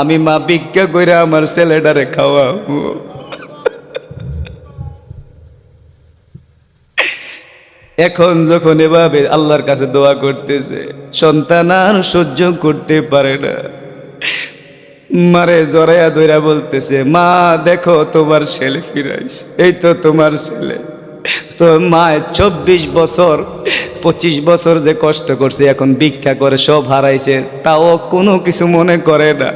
আমি মা ভিক্ষা কইরা আমার ছেলেটারে খাওয়াবো। এখন যখন এভাবে আল্লাহর কাছে দোয়া করতেছে, সন্তান আর সহ্য করতে পারে না, মারে জড়াইয়া ধইরা বলতেছে, মা দেখো তোমার ছেলে ফিরাইস, এই তো তোমার ছেলে। তো মা 24 বছর 25 বছর যে কষ্ট করছে, এখন ভিক্ষা করে সব হারাইছে, তাও কোনো কিছু মনে করে না।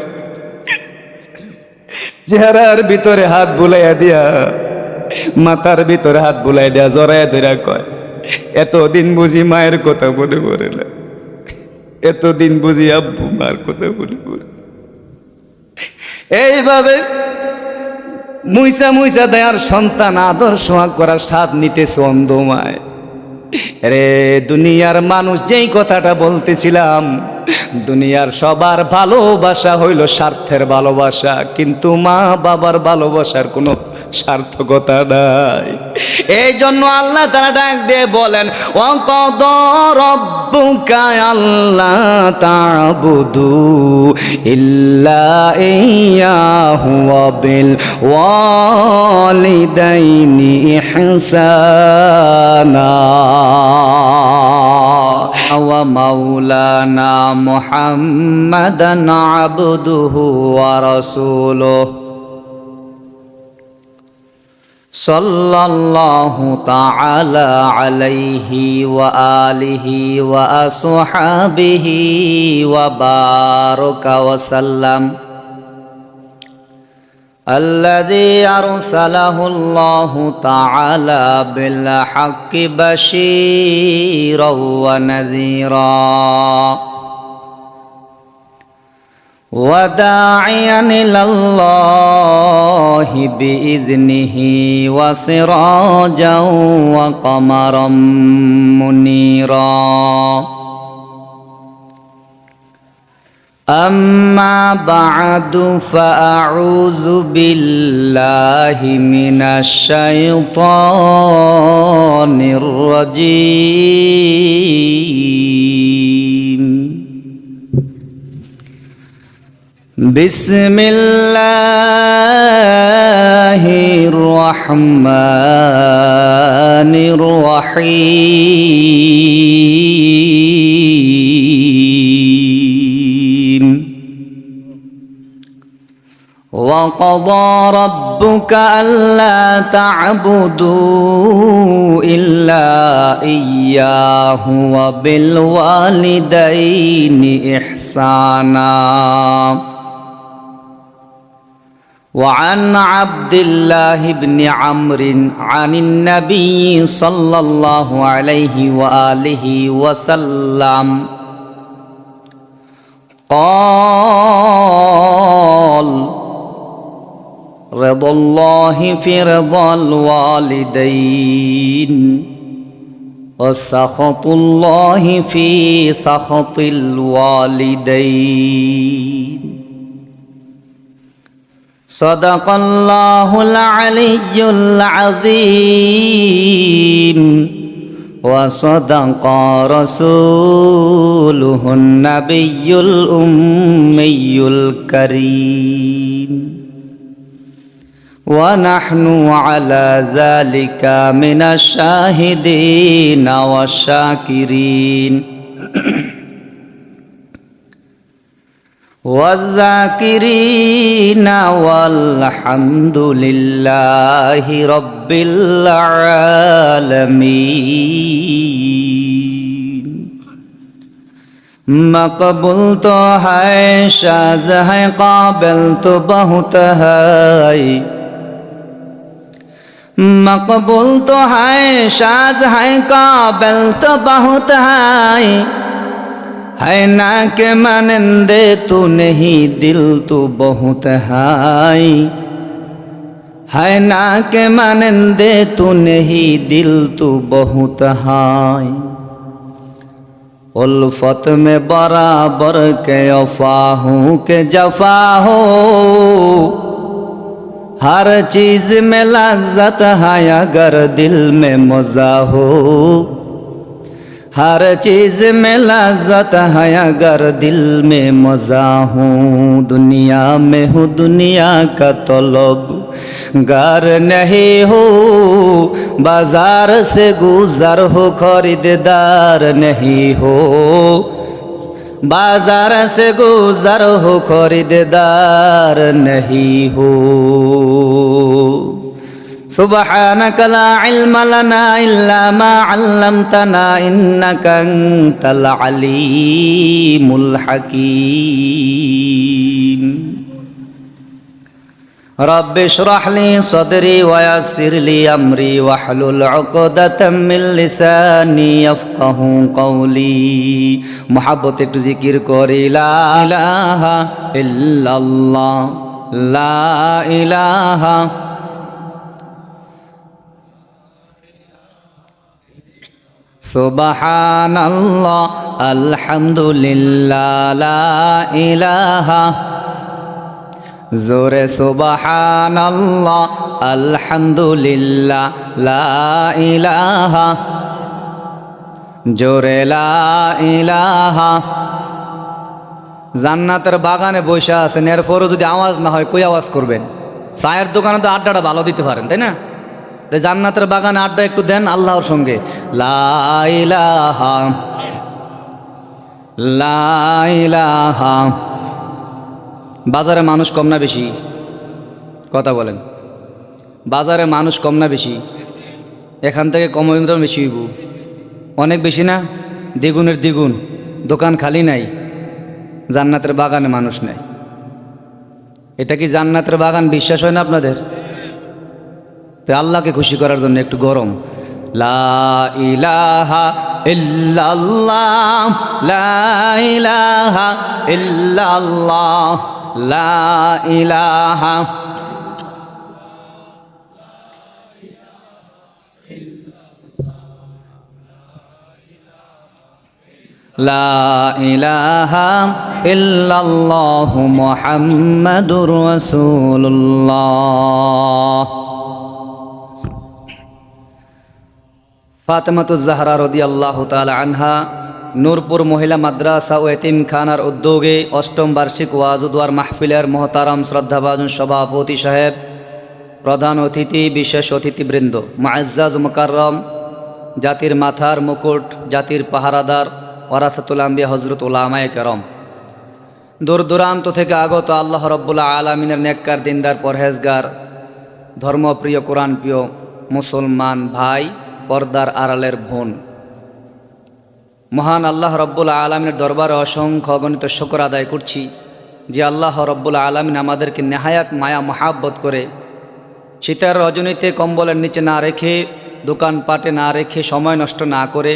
চেহারার ভিতরে হাত বুলাইয়া দিয়া, মাথার ভিতরে হাত বুলাই দিয়া জড়াইয়া ধইরা কয়, এতদিন বুঝি মায়ের কথা মনে পড়ে না, এতদিন বুঝি আব্বু মার কথা মনে পড়ে। এইভাবে মুইসা মুইসা দেয়ার সন্তান আদর সোহাগ করার স্বাদ নিতেছে অন্ধমায়। রে দুনিয়ার মানুষ যেই কথাটা বলতেছিলাম, দুনিয়ার সবার ভালোবাসা হইল স্বার্থের ভালোবাসা, কিন্তু মা বাবার ভালোবাসার কোনো সার্থকতা নাই। এই জন্য আল্লাহ তাআলা ডাক দিয়ে বলেন, ওয়াকাদা রাব্বুকা আল্লা তা'বুদু ইল্লা ইয়্যাহু ওয়া বিল ওয়ালিদাইনি ইহসানা ওয়া মাওলানা মুহাম্মাদান আবদুহু ওয়া রাসূলুহু সাল্লাল্লাহু তাআলা আলাইহি ওয়া আলিহি ওয়া আসহাবিহি ওয়া বারাকা ওয়া সাল্লাম। الذي أرسله الله تعالى بالحق بشيرا ونذيرا وداعيا إلى الله بإذنه وسراجا وقمرا منيرا. أما بعد فأعوذ بالله من الشيطان الرجيم. بسم الله الرحمن الرحيم. وقضى ربك ألا تعبدوا إلا إياه وبالوالدين إحسانا. وعن عبد الله بن عمرو عن النبي صلى الله عليه وآله وسلم قال رضا الله في رضا الوالدين وسخط الله في سخط الوالدين. صدق الله العلي العظيم وصدق رسوله النبي الأمي الكريم. ونحن على ذلك من الشاهدين والشاكرين والذاكرين والحمد لله رب العالمين. मकबूल तो है शाज़ है काबिल तो बहुत है, मकबूल तो है शाज़ है काबिल तो बहुत है ना के मानंदे तू नहीं दिल तो बहुत है ना के मानंदे तू नहीं दिल तो बहुत है. उल्फत में बराबर के वफा हो के जफा हो, हर चीज में लज्जत है अगर दिल में मजा हो, हर चीज में लज्जत है अगर दिल में मजा हूँ दुनिया में हूँ दुनिया का तलब घर नहीं हो बाजार से गुजर हो खरीदार नहीं हो बाजार से गुजर हो खरीदार नहीं हो सुबहानक ला इल्म लना इल्ला मा अल्लमतना इन्नका अंतल अलीमुल हकीम रब्बि इश्रह ली सदरी वयस्सिर ली अमरी वहलुल उक़दतम मिन लिसानी यफ़क़हू क़ौली मोहब्बत एकटु जिकिर करी ला इलाहा इल्लल्लाह ला इलाहा सुबहानल्लाह अल्हम्दुलिल्लाह ला इलाहा जोरे सुबहानल्लाह अल्हम्दुलिल्लाह ला इलाहा जोरे ला इलाहा জান্নাতের বাগানে বসে আছেন এরপরও যদি আওয়াজ না হয় কই আওয়াজ করবেন চায়ের দোকানে তো আড্ডাটা ভালো দিতে পারেন তাই না জান্নাতের বাগানে আড্ডা একটু দেন আল্লাহর সঙ্গে লা ইলাহা লা ইলাহা বাজারে মানুষ কম না বেশি কথা বলেন বাজারে মানুষ কম না বেশি এখান থেকে কম বেশি হইব অনেক বেশি না দ্বিগুণের দ্বিগুণ দোকান খালি নাই জান্নাতের বাগানে মানুষ নাই এটা কি জান্নাতের বাগান বিশ্বাস হয় না আপনাদের তো আল্লাহকে খুশি করার জন্য একটু গরম লা ইলাহা ইল্লাল্লাহ লা ইলাহা ইল্লাল্লাহ লা ইলাহা লা ইলাহা ইল্লাল্লাহু মুহাম্মাদুর রাসূলুল্লাহ ফাতেমাতুজ জাহরা রাদিয়াল্লাহু তাআলা আনহা নূরপুর মহিলা মাদ্রাসা ও এতিমখানার উদ্যোগে অষ্টম বার্ষিক ওয়াজ ও দোয়ার মাহফিলের মহতারাম শ্রদ্ধাভাজন সভাপতি সাহেব প্রধান অতিথি বিশেষ অতিথিবৃন্দ মুআজ্জাজ মুকাররম জাতির মাথার মুকুট জাতির পাহারাদার ওয়ারাসাতুল আম্বিয়া হযরত উলামায়ে কেরাম দূর দূরান্ত থেকে আগত আল্লাহ রাব্বুল আলামিনের নেককার দিনদার পরহেজগার ধর্মপ্রিয় কোরআনপ্রিয় মুসলমান ভাই পর্দার আড়ালের বোন মহান আল্লাহ রব্বুল আলামিনের দরবারে অসংখ্য অগণিত শুকর আদায় করছি যে আল্লাহ রব্বুল আলামিন আমাদেরকে নেহায়াত মায়া মহাব্বত করে শীতের রজনীতে কম্বলের নিচে না রেখে দোকানপাটে না রেখে সময় নষ্ট না করে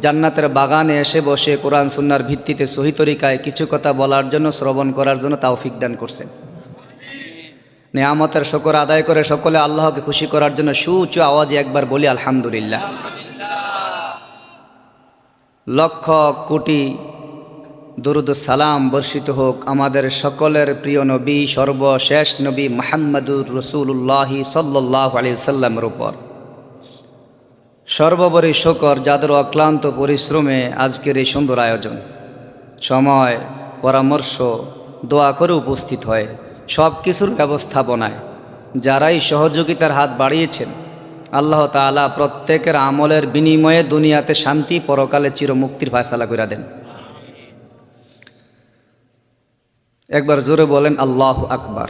জান্নাতের বাগানে এসে বসে কোরআন সুন্নাহর ভিত্তিতে সহি তরিকায় কিছু কথা বলার জন্য শ্রবণ করার জন্য তৌফিক দান করছেন নেয়ামতের শুকর আদায় করে সকলে আল্লাহকে খুশি করার জন্য সুউচ্চ আওয়াজে একবার বলি আলহামদুলিল্লাহ লক্ষ কোটি দুরুদ সালাম বর্ষিত হোক আমাদের সকলের প্রিয় নবী সর্বশেষ নবী মুহাম্মদুর রাসূলুল্লাহ সাল্লাল্লাহু আলাইহি ওয়াসাল্লামের উপর সর্বোপরি শুকর যাদের অক্লান্ত পরিশ্রমে আজকের এই সুন্দর আয়োজন সময় পরামর্শ দোয়া করে উপস্থিত হয় সব কিছুর ব্যবস্থাপনায় যারাই সহযোগিতার হাত বাড়িয়েছেন আল্লাহ তাআলা প্রত্যেকের আমলের বিনিময়ে দুনিয়াতে শান্তি পরকালে চিরমুক্তির ফয়সালা করে দেন একবার জোরে বলেন আল্লাহু আকবার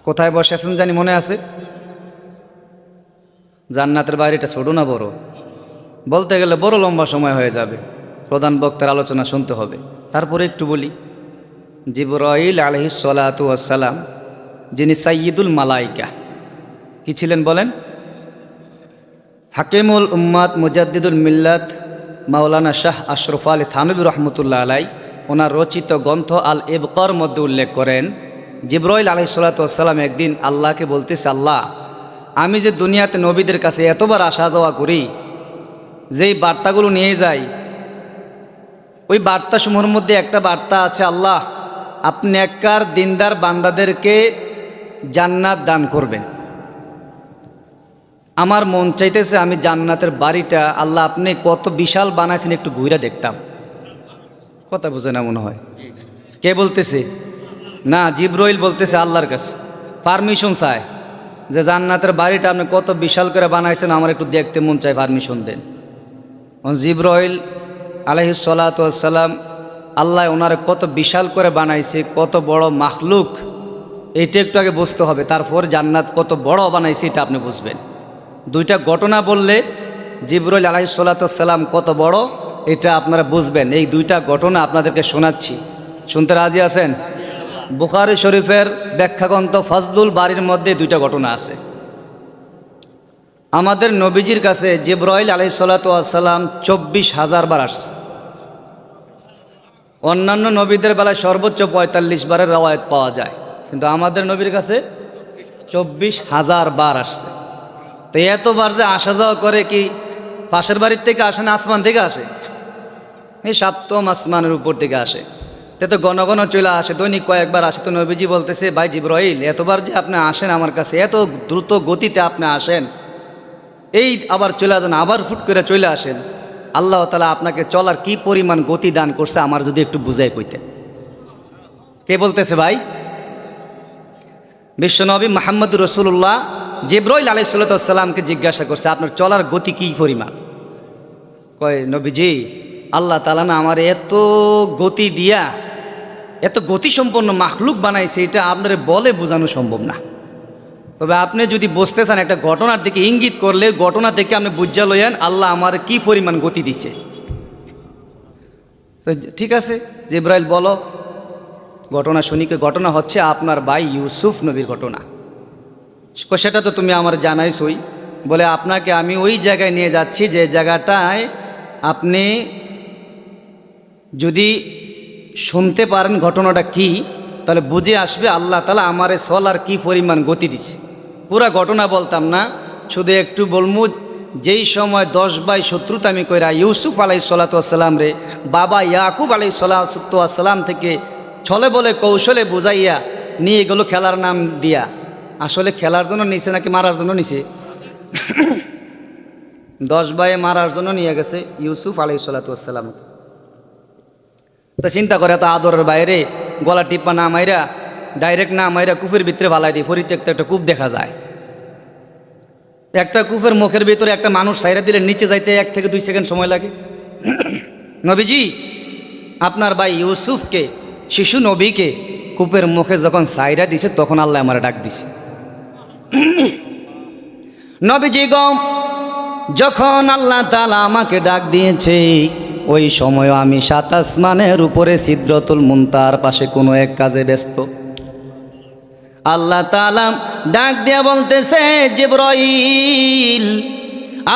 কোথায় বসে আছেন জানি মনে আছে জান্নাতের বাড়িটা ছোট না বড় বলতে গেলে বড় লম্বা সময় হয়ে যাবে প্রধান বক্তার আলোচনা শুনতে হবে তারপরে একটু বলি জিবরাইল আলাইহিস সালাতু ওয়াস সালাম যিনি সাইয়্যিদুল মালায়েকা কি ছিলেন বলেন হাকিমুল উম্মাত মুজাদ্দিদুল মিল্লাত মাওলানা শাহ আশরাফ আলী থানভী রহমতুল্লাহ আলাই ওনার রচিত গ্রন্থ আল ইবকার মধ্যে উল্লেখ করেন জিবরাইল আলাইহিস সালাতু ওয়াস সালাম একদিন আল্লাহকে বলতেছে আল্লাহ আমি যে দুনিয়াতে নবীদের কাছে এতবার আসা যাওয়া করি যেই বার্তাগুলো নিয়ে যাই ওই বার্তাসমূহের মধ্যে একটা বার্তা আছে আল্লাহ আপনি নেককার দিনদার বান্দাদেরকে জান্নাত দান করবেন আমার মন চাইতেছে আমি জান্নাতের বাড়িটা আল্লাহ আপনি কত বিশাল বানাইছেন একটু ঘুরে দেখতাম। কথা বুঝে না মনে হয়? কে বলতেছে? না, জিব্রাইল বলতেছে আল্লাহর কাছে, পারমিশন চায় যে জান্নাতের বাড়িটা আপনি কত বিশাল করে বানাইছেন, আমার একটু দেখতে মন চায়, পারমিশন দেন। জিব্রাইল আলাইহিস সালাতু ওয়াস সালাম, আল্লাহ ওনারে কত বিশাল করে বানাইছে, কত বড় মাখলুক, এইটা একটু আগে বুঝতে হবে, তারপর জান্নাত কত বড় বানাইছে এটা আপনি বুঝবেন। দুইটা ঘটনা বললে জিব্রাইল আলাইহিস সালাতু ওয়াস সালাম কত বড় এটা আপনারা বুঝবেন। এই দুইটা ঘটনা আপনাদেরকে শোনাচ্ছি, শুনতে রাজি আছেন? বুখারী শরীফের ব্যাখ্যাগ্রন্থ ফাজলুল বারীর মধ্যে দুইটা ঘটনা আছে। আমাদের নবীজির কাছে জিব্রাইল আলাইহিস সালাতু ওয়াস সালাম 24,000 বার আসছে। অন্যান্য নবীদের বেলায় সর্বোচ্চ 45 বারের রওয়ায়াত পাওয়া যায়, কিন্তু আমাদের নবীর কাছে 24,000 বার আসছে। তো এতবার যে আসা যাওয়া করে, কি পাশের বাড়ির থেকে আসে না আসমান থেকে আসে? এই সপ্তম আসমানের উপর থেকে আসে। তো ঘন ঘন চলে আসে, দৈনিক কয়েকবার আসে। তো নবীজি বলতেছে, ভাই জিব্রাইল, এতবার যে আপনি আসেন আমার কাছে, এত দ্রুত গতিতে আপনি আসেন, এই আবার চলে যান, আবার ফুট করে চলে আসেন, আল্লাহ তাআলা আপনাকে চলার কি পরিমাণ গতি দান করছে আমার যদি একটু বুঝাই কইতেন। কে বলতেছে ভাই? বিশ্বনবী মুহাম্মদুর রাসূলুল্লাহ জিব্রাইল আলাইহিস সালাতু ওয়াস সালামকে জিজ্ঞাসা করছে, আপনার চলার গতি কি পরিমাণ? কয়, নবীজি, আল্লাহ তাআলা না আমার এত গতি দিয়া এত গতিসম্পন্ন মাখলুক বানাইছে, এটা আপনার বলে বোঝানো সম্ভব না। তবে আপনি যদি বুঝতে চান, একটা ঘটনার দিকে ইঙ্গিত করলে ঘটনা থেকে আপনি বুঝা লইয়েন আল্লাহ আমার কি পরিমাণ গতি দিছে। তো ঠিক আছে জিব্রাইল বলো ঘটনা শুনি। ঘটনা হচ্ছে আপনার ভাই ইউসুফ নবীর ঘটনা। সেটা তো তুমি আমার জানাইছই। বলে আপনাকে আমি ওই জায়গায় নিয়ে যাচ্ছি যে জায়গাটায় আপনি যদি শুনতে পারেন ঘটনাটা কি, তাহলে বুঝে আসবে আল্লাহ তাআলা আমারে চলার কি পরিমাণ গতি দিছে। পুরা ঘটনা বলতাম না, শুধু একটু বলবো, যেই সময় 10 ভাই শত্রুতামি কইরা ইউসুফ আলাইহিস সালাতু ওয়াস সালাম রে বাবা ইয়াকুব আলাইহিস সালাতু ওয়াস সালাম থেকে ছলে বলে কৌশলে বুঝাইয়া নিয়ে গেল খেলার নাম দিয়া। আসলে খেলার জন্য নিছে নাকি মারার জন্য নিছে? 10 ভাই মারার জন্য নিয়ে গেছে ইউসুফ আলাইহিস সালাতু ওয়াস সালাম। তো চিন্তা করে, এত আদরের বাইরে গলা টিপ্পা না মাইরা, ডাইরেক্ট না মাইরা কূপের ভিতরে ভালাই দিই। পরিত্যক্ত একটা কূপ দেখা যায়, একটা কূপের মুখের ভিতরে একটা মানুষ সাইরা দিলে নিচে যাইতে 1 থেকে 2 সেকেন্ড সময় লাগে। নবীজি আপনার ভাই ইউসুফকে, শিশু নবীকে কূপের মুখে যখন সাইরা দিছে, তখন আল্লাহ আমার ডাক দিছে। নবীজি গম যখন আল্লাহ তাআলা আমাকে ডাক দিয়েছে, ওই সময় আমি 7 আসমানের উপরে সিদরাতুল মুনতাহার পাশে কোনো এক কাজে ব্যস্ত। আল্লাহ তাআলা ডাক দিয়া বলতেছে, জিবরাইল,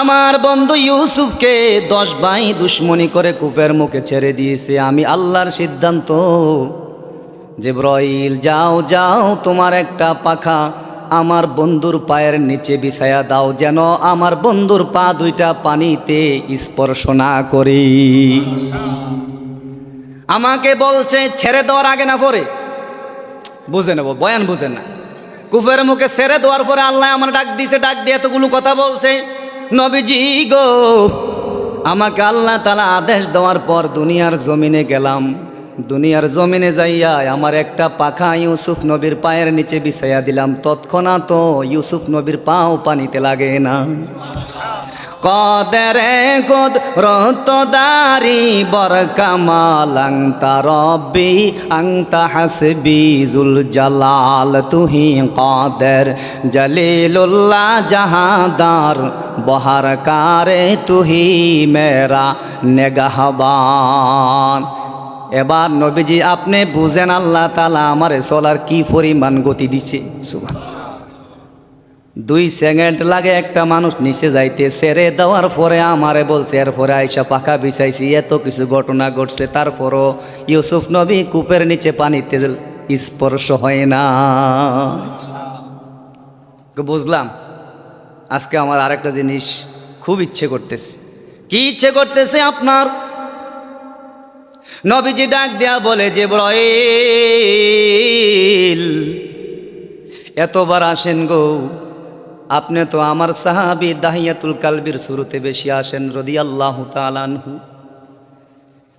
আমার বন্ধু ইউসুফকে 10 ভাই দুশ্মনী করে কূপের মুখে ছেড়ে দিয়েছে। আমি আল্লাহর সিদ্ধান্ত, জিবরাইল যাও যাও, তোমার একটা পাখা আমার বন্ধুর পায়ের নিচে বিছায়া দাও, যেন আমার বন্ধুর পা দুইটা পানিতে স্পর্শ না করি। আমাকে বলছে ছেড়ে দেওয়ার আগে না পরে? বুঝে নেব, বয়ান বুঝে না। কূপের মুখে ছেড়ে দেওয়ার পরে আল্লাহ আমার ডাক দিছে, ডাক দিয়ে এতগুলো কথা বলছে। নবীজি গো, আমাকে আল্লাহ তাআলা আদেশ দেওয়ার পর দুনিয়ার জমিনে গেলাম। দুনিয়ার জমিনে যাইয়া আমার একটা পাখা ইউসুফ নবীর পায়ের নিচে বিছাইয়া দিলাম। তৎক্ষণাৎ ইউসুফ নবীর পাও পানিতে লাগে না। কদরে কুদরত দারি বরকামাল আনতা রব্বি আনতা হাসবি জুল জালাল, তুহি কাদের জলিলুল্লাহ জাহাদার বহার কারে, তুহি মেরা নেগাহবান। এবার নবীজি আপনি বুঝেন আল্লাহ তাআলা আমারে চলার কি পরিমাণ গতি দিছে। সুবহান। 2 সেকেন্ড লাগে একটা মানুষ নিচে যাইতে, ছেড়ে দেওয়ার পরে আমারে বলছে, এরপরে আইসা পাখা বিছাইছি, এত কিছু ঘটনা ঘটছে, তারপরও ইউসুফ নবী কূপের নিচে পানিতে স্পর্শ হয় না। বুঝলাম। আজকে আমার আরেকটা জিনিস খুব ইচ্ছে করতেছে। কি ইচ্ছে করতেছে আপনার? নবীজি ডাক দেয়া বলে, জিবরাইল এতবার আসেন গো, আপনি তো আমার সাহাবী দাহিয়াতুল কালবির শুরুতে বেশি আসেন রাদিয়াল্লাহু তাআলা আনহু।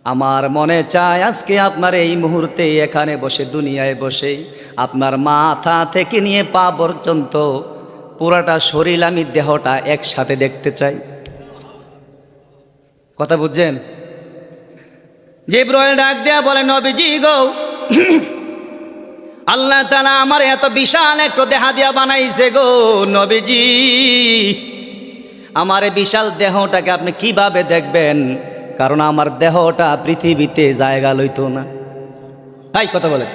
আমার মনে চায় আজকে আপনার এই মুহূর্তে এখানে বসে, দুনিয়ায় বসে, আপনার মাথা থেকে নিয়ে পা পর্যন্ত পুরাটা শরীর, আমি দেহটা একসাথে দেখতে চাই। কথা বুঝছেন? জিবরাইল ডাক দেয়া বলে, নবীজি গো, আল্লাহ তাআলা আমার এত বিশাল একটা দেহ দিয়া বানাইছে গো নবীজি, আমার এই বিশাল দেহটাকে আপনি কিভাবে দেখবেন? কারণ আমার দেহটা পৃথিবীতে জায়গা লইতো না। তাই কথা বলেন,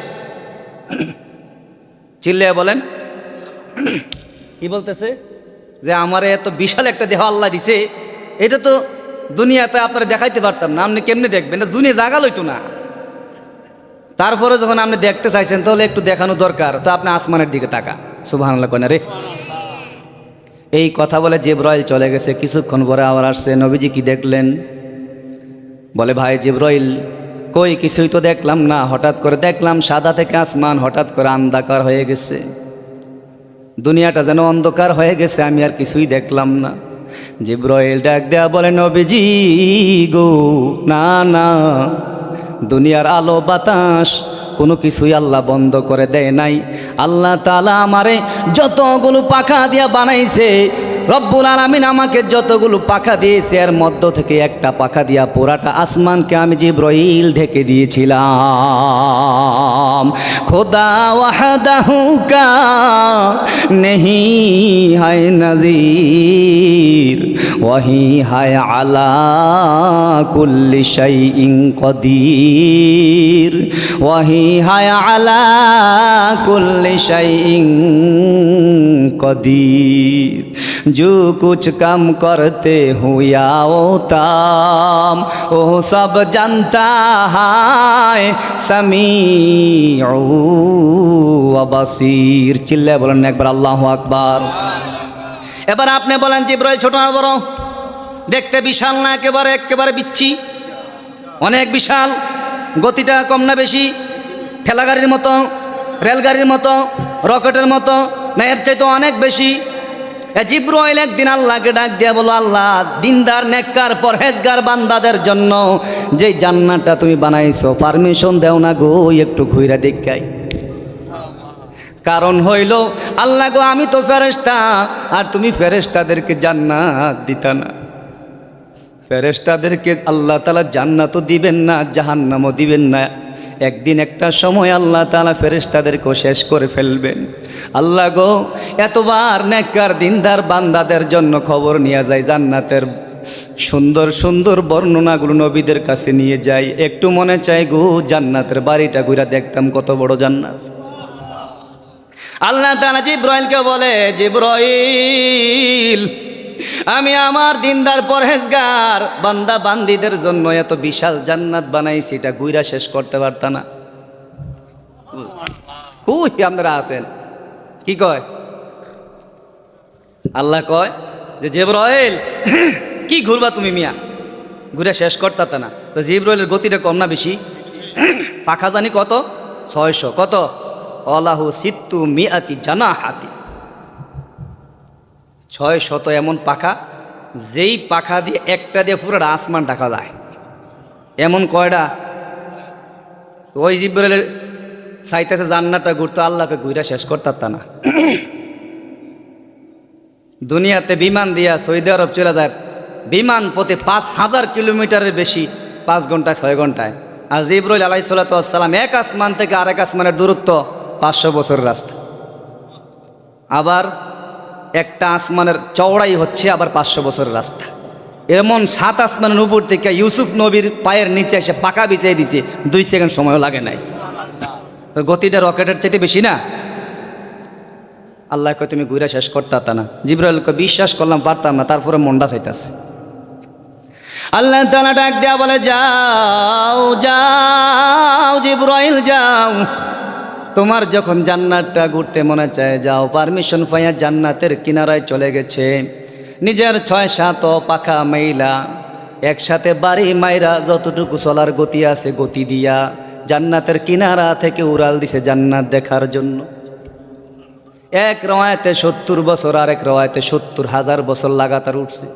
চিল্লে বলেন। কি বলতেছে? যে আমার এত বিশাল একটা দেহ আল্লাহ দিছে, এটা তো দুনিয়াতে আপনারা দেখাইতে পারতাম না, আপনি কেমনে দেখবেন? এটা দুনিয়া জায়গা লইতো না। তারপরে যখন আপনি দেখতে চাইছেন তাহলে একটু দেখানো দরকার, তো আপনি আসমানের দিকে তাকা। সুবহানাল্লাহ কয় না রে? এই কথা বলে জিবরাইল চলে গেছে। কিছুক্ষণ পরে আবার আসছে, নবীজি কি দেখলেন? বলে, ভাই জিবরাইল, কই কিছুই তো দেখলাম না, হঠাৎ করে দেখলাম সাদা থেকে আসমান হঠাৎ করে অন্ধকার হয়ে গেছে, দুনিয়াটা যেন অন্ধকার হয়ে গেছে, আমি আর কিছুই দেখলাম না। জিবরাইল ডাক দেয়া বলে, নবীজি গো, না না, দুনিয়ার আলো বাতাস কোনো কিছুই আল্লাহ বন্ধ করে দেয় নাই। আল্লাহ তাআলা আমারে যতগুলো পাখা দিয়া বানাইছে, রব্বুল আলামিন আমাকে যতগুলো পাখা দিয়েছে, এর মধ্য থেকে একটা পাখা দিয়া পুরাটা আসমানকে আমি জিবরাইল ঢেকে দিয়েছিলাম। খোদা ওয়াহদাহু কা নেহি হায় নজির, ওয়াহি হায় আলা কুল্লি শাইইন কদির, ওয়াহি হায় আলা কুল্লি শাইইন কদির, जो कुछ कम करते हूँ या होताम, वो सब जानता है समीउ व बसीर। चिल्ले बोलें एक बार अल्लाहु আকবার। এবার আপনি বলেন, জিবরাইল ছোট না বড়? দেখতে বিশাল না একেবারে একেবারে বিচ্ছি? অনেক বিশাল। গতিটা কম না বেশি? ঠেলাগাড়ির মতো, রেলগাড়ির মতো, রকেটের মতো, না এর চাইতে অনেক বেশি? জিবরাইল একদিন আল্লাহকে ডাক দিয়া বলো, আল্লাহ, দিনদার নেককার পরহেজগার বান্দাদের জন্য যে জান্নাতটা তুমি বানাইছো, পারমিশন দাও না গো, একটু ঘুরে দেখাই। কারণ হইল, আল্লাহ গো, আমি তো ফেরেশতা, আর তুমি ফেরেশতাদেরকে জান্নাত দিতা না। ফেরেশতাদেরকে আল্লাহ তাআলা জান্নাতও দিবেন না, জাহান্নামও দিবেন না। একদিন একটা সময় আল্লাহ তাআলা ফেরেশতাদেরকে শেষ করে ফেলবেন। আল্লাহ গো, এতবার নেককার দিনদার বান্দাদের জন্য খবর নিয়ে যায়, জান্নাতের সুন্দর সুন্দর বর্ণনাগুলো নবীদের কাছে নিয়ে যাই, একটু মনে চাই গো জান্নাতের বাড়িটা ঘুরে দেখতাম, কত বড় জান্নাত। আল্লাহ তাআলা জিবরাইলকে বলে, জিবরাইল, আমি আমার দিনদার পরহেজগার বান্দা বান্দীদের জন্য এত বিশাল জান্নাত বানাইছি, এটা গুইরা শেষ করতে পারতা না? কই আপনারা আছেন? কি কয়? আল্লাহ কয় যে, জিবরাইল, কি ঘুরবা তুমি মিয়া, ঘুরে শেষ করতে না? তো জিবরাইলের গতিটা কম না বেশি? পাখা জানি কত? 600। কত? অলাহু সিত্তু মিআতি জানাহাতি, 600 এমন পাখা, যেই পাখা দিয়ে একটা দিয়ে পুরো আসমান ঢাকা যায়। এমন কয়টা? ওই জিবরাইলের চাইতেছে জান্নাতটা ঘুরতো, আল্লাহকে ঘুরে শেষ করতে না। দুনিয়াতে বিমান দিয়া সৌদি আরব চলে যায়, বিমান প্রতি 5000 কিলোমিটারের বেশি, 5 ঘন্টায় 6 ঘন্টায়। আর জিবরাইল আলাইহিস সালাতু ওয়াস সালাম এক আসমান থেকে আরেক আসমানের দূরত্ব 500 বছরের রাস্তা। আবার একটা আসমানের চওড়াই হচ্ছে আবার 500 বছরের রাস্তা। এমন 7 আসমানের উপর থেকে ইউসুফ নবীর পায়ের নিচে এসে পাকা বিছিয়ে দিছে, 2 সেকেন্ড সময়ও লাগে নাই। তো গতিটা রকেটের চাইতে বেশি না? আল্লাহকে তুমি ঘুরে শেষ করতে না। জিবরাইলকে বিশ্বাস করলাম, পারতাম না, তারপরে মনটা চাইতেছে। আল্লাহ তাআলা ডাক দেয়া বলে, যাও যাও জিবরাইল যাও, তোমার যখন জান্নাতটা ঘুরতে মনে চায় যাও। পারমিশন পাইয়া জান্নাতের কিনারায় চলে গেছে, নিজের 6-7 পাখা মেইলা একসাথে বাড়ি মাইরা যতটুকু চলার গতি আছে গতি দিয়া জান্নাতের কিনারা থেকে উড়াল দিছে জান্নাত দেখার জন্য। এক রওয়ায়াতে 70 বছর, আর এক রওয়ায়াতে 70,000 বছর লাগাতার উঠছে।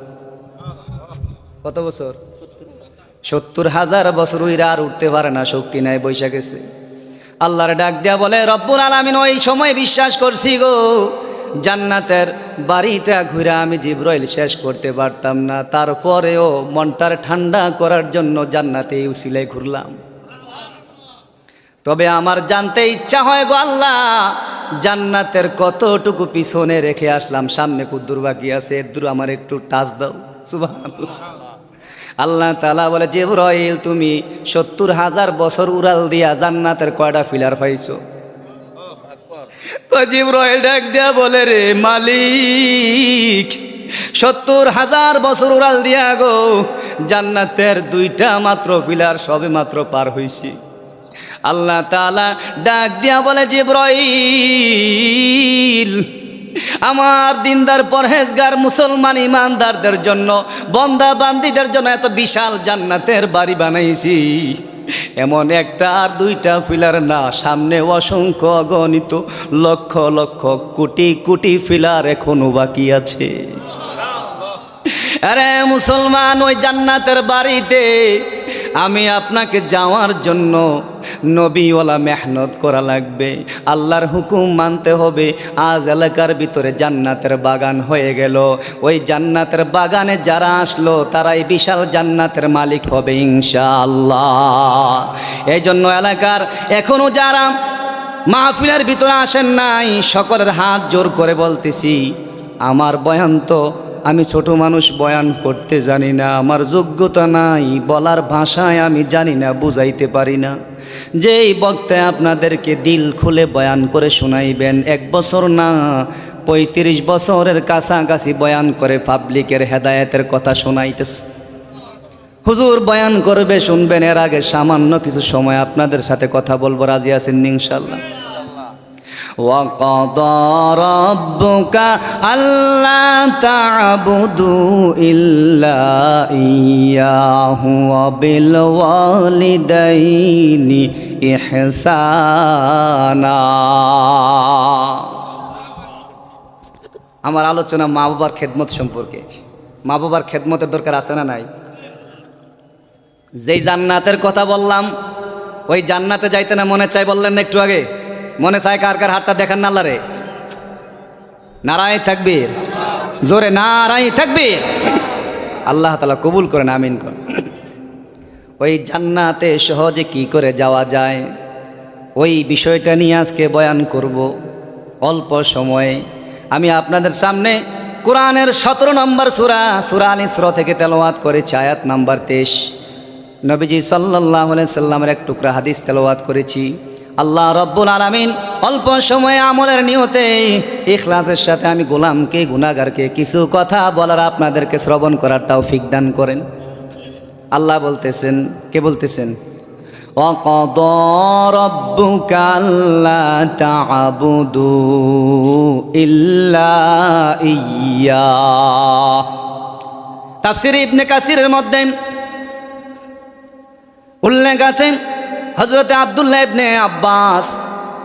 কত বছর? 70,000 বছর উইরা আর উঠতে পারে না, শক্তি নাই, বৈশা গেছে। আল্লাহর ডাক দিয়া বলে, রব্বুল আলামিন ওই সময় বিশ্বাস করছি গো, জান্নাতের বাড়িটা ঘুরে আমি জিবরাইল শেষ করতে পারতাম না, তারপরেও মনটার ঠান্ডা করার জন্য জান্নাতে উসিলায় ঘুরলাম। তবে আমার জানতে ইচ্ছা হয় গো আল্লাহ, জান্নাতের কতটুকু পিছনে রেখে আসলাম, সামনে কুদ্দুর বাকি আছে, এদুর আমার একটু টাচ দাও। সুবহানাল্লাহ। আল্লাহ তাআলা বলে, জিবরাইল তুমি 70,000 বছর উড়াল দিয়া জান্নাতের কয়টা ফিলার পাইছো? তো জিবরাইল ডাক দিয়া বলে, রে মালিক, 70,000 বছর উড়াল দিয়া গো জান্নাতের 2টা মাত্র ফিলার সবে মাত্র পার হইছি। আল্লাহ তাআলা ডাক দিয়া বলে, জিবরাইল আমার দিনদার পরহেজগার মুসলমান ইমানদারদের জন্য, বান্দা বান্দীদের জন্য এত বিশাল জান্নাতের বাড়ি বানাইছি, এমন একটা আর 2টা ফিলার না, সামনে অসংখ্য অগণিত লক্ষ লক্ষ কোটি কোটি ফিলার এখনো বাকি আছে। আরে মুসলমান, ওই জান্নাতের বাড়িতে আমি আপনাকে যাওয়ার জন্য নবীওয়ালা মেহনত করা লাগবে, আল্লাহর হুকুম মানতে হবে। আজ এলাকার ভিতরে জান্নাতের বাগান হয়ে গেল, ওই জান্নাতের বাগানে যারা আসলো তারাই বিশাল জান্নাতের মালিক হবে ইনশাআল্লাহ। এই জন্য এলাকার এখনো যারা মাহফিলের ভিতরে আসেন নাই, সকলের হাত জোর করে বলতেছি, আমার বয়ান তো আমি ছোট মানুষ, বয়ান করতে জানি না, আমার যোগ্যতা নাই, বলার ভাষায় আমি জানি না, বুঝাইতে পারি না। যেই বক্তা আপনাদেরকে দিল খুলে বয়ান করে শোনাইবেন, 1 বছর না 35 বছরের কাছাকাছি বয়ান করে পাবলিকের হেদায়েতের কথা শোনাইতেছে। হুজুর বয়ান করবে, শুনবেন, এর আগে সামান্য কিছু সময় আপনাদের সাথে কথা বলবো, রাজি আছেন ইনশাআল্লাহ? وَقَضَى رَبُّكَ أَلَّا تَعْبُدُوا إِلَّا إِيَّاهُ وَبِالْوَالِدَيْنِ إِحْسَانًا। আমার আলোচনা মা বাবার খেদমত সম্পর্কে। মা বাবার খেদমতের দরকার আছে না নাই? যেই জান্নাতের কথা বললাম, ওই জান্নাতে যাইতে না মনে চাই, বললেন না একটু আগে? মনে চায় কার কার হাতটা দেখান না আল্লাহরে? নারায়ে তাকবীর, জোরে নারায়ে তাকবীর। আল্লাহ তাআলা কবুল করেন, আমিন করেন। ওই জান্নাতে সহজে কি করে যাওয়া যায়, ওই বিষয়টা নিয়ে আজকে বয়ান করব অল্প সময়ে। আমি আপনাদের সামনে কোরআনের 17 নম্বর সূরা, সূরা আল ইসরা থেকে তেলাওয়াত করেছি, আয়াত নাম্বার 23। নবীজি সাল্লাল্লাহু আলাইহি সাল্লামের এক টুকরা হাদিস তেলাওয়াত করেছি। আল্লাহ রব্বুল আলামিন অল্প সময়ে আমলের নিয়তে ইখলাসের সাথে আমি গোলামকে, গুনাহগারকে কিছু কথা বলার, আপনাদেরকে শ্রবণ করার তৌফিক দান করেন। আল্লাহ বলতেছেন, কে বলতেছেন? وَقَضَى رَبُّكَ أَلَّا تَعْبُدُوا إِلَّا إِيَّاهُ। তাফসীর ইবনে কাসিরের মধ্যে উল্লেখ আছে, হযরতে আব্দুল্লাহ ইবনে আব্বাস,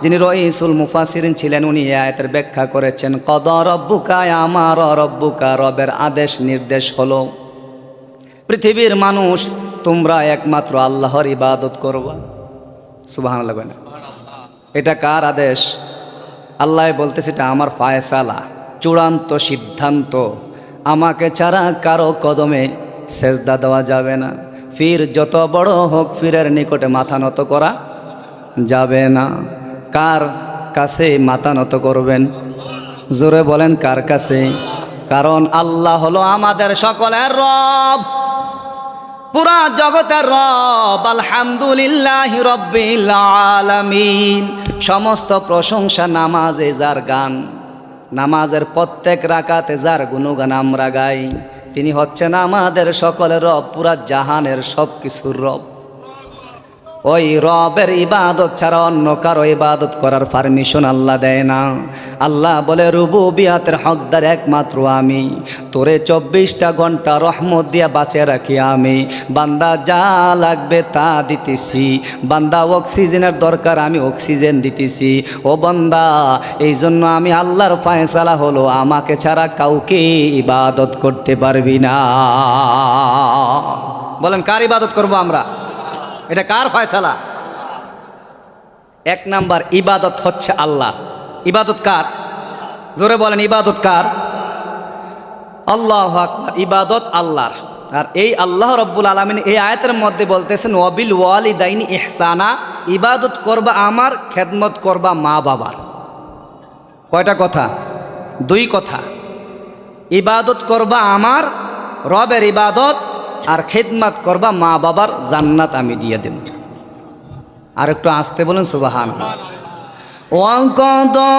যিনি রাইসুল মুফাসসিরিন ছিলেন, উনি এই আয়াতের ব্যাখ্যা করেছেন, কদা রব্বুকা আমার রব্বুকা, রবের আদেশ নির্দেশ হলো, পৃথিবীর মানুষ তোমরা একমাত্র আল্লাহর ইবাদত করবা। সুবহানাল্লাহ। এটা কার আদেশ? আল্লাহ বলতেছে, এটা আমার ফায়সালা, চূড়ান্ত সিদ্ধান্ত, আমাকে ছাড়া কারো কদমে সেজদা দেওয়া যাবে না। ফির যত বড় হোক, ফিরের নিকটে মাথা নত করা যাবে না। কার কাছে মাথা নত করবেন? জোরে বলেন, কার কাছে? কারণ আল্লাহ হলো আমাদের সকলের রব, পুরা জগতের রব। আলহামদুলিল্লাহি রাব্বিল আলামিন। সমস্ত প্রশংসা নামাজে যার গান, নামাজের প্রত্যেক রাকাতে যার গুণগান আমরা গাই, তিনি হচ্ছেন আমাদের সকলের রব, পুরা জাহানের সব কিছুর রব। ওই রবের ইবাদত ছাড়া অন্য কারো ইবাদত করার পারমিশন আল্লাহ দেয় না। আল্লাহ বলে রুবুবিয়াতের হকদার একমাত্র আমি, তোরে 24টা ঘন্টা রহমত দিয়া বাঁচে রাখি আমি। বান্দা যা লাগবে তা দিতেছি, বান্দা অক্সিজেনের দরকার আমি অক্সিজেন দিতেছি। ও বান্দা, এই জন্য আমি আল্লাহর ফয়সালা হলো আমাকে ছাড়া কাউকে ইবাদত করতে পারবি না। বলেন কার ইবাদত করব আমরা? এটা কার ফয়সালা? এক নাম্বার ইবাদত হচ্ছে আল্লাহ। ইবাদত কার? জোরে বলেন ইবাদত কার? আল্লাহু আকবার। ইবাদত আল্লাহর। আর এই আল্লাহ রব্বুল আলামিন এই আয়াতের মধ্যে বলতেছেন ওয়াবিল ওয়ালিদাইনি ইহসানা, ইবাদত করবা আমার, খেদমত করবা মা বাবার। কয়টা কথা? 2 কথা। ইবাদত করবা আমার, রবের ইবাদত, আর খেদমত করবা মা বাবার, জান্নাত আমি দিয়ে দেব। আর একটু আসতে বলেন সুবহানাল্লাহ। وَقَضَى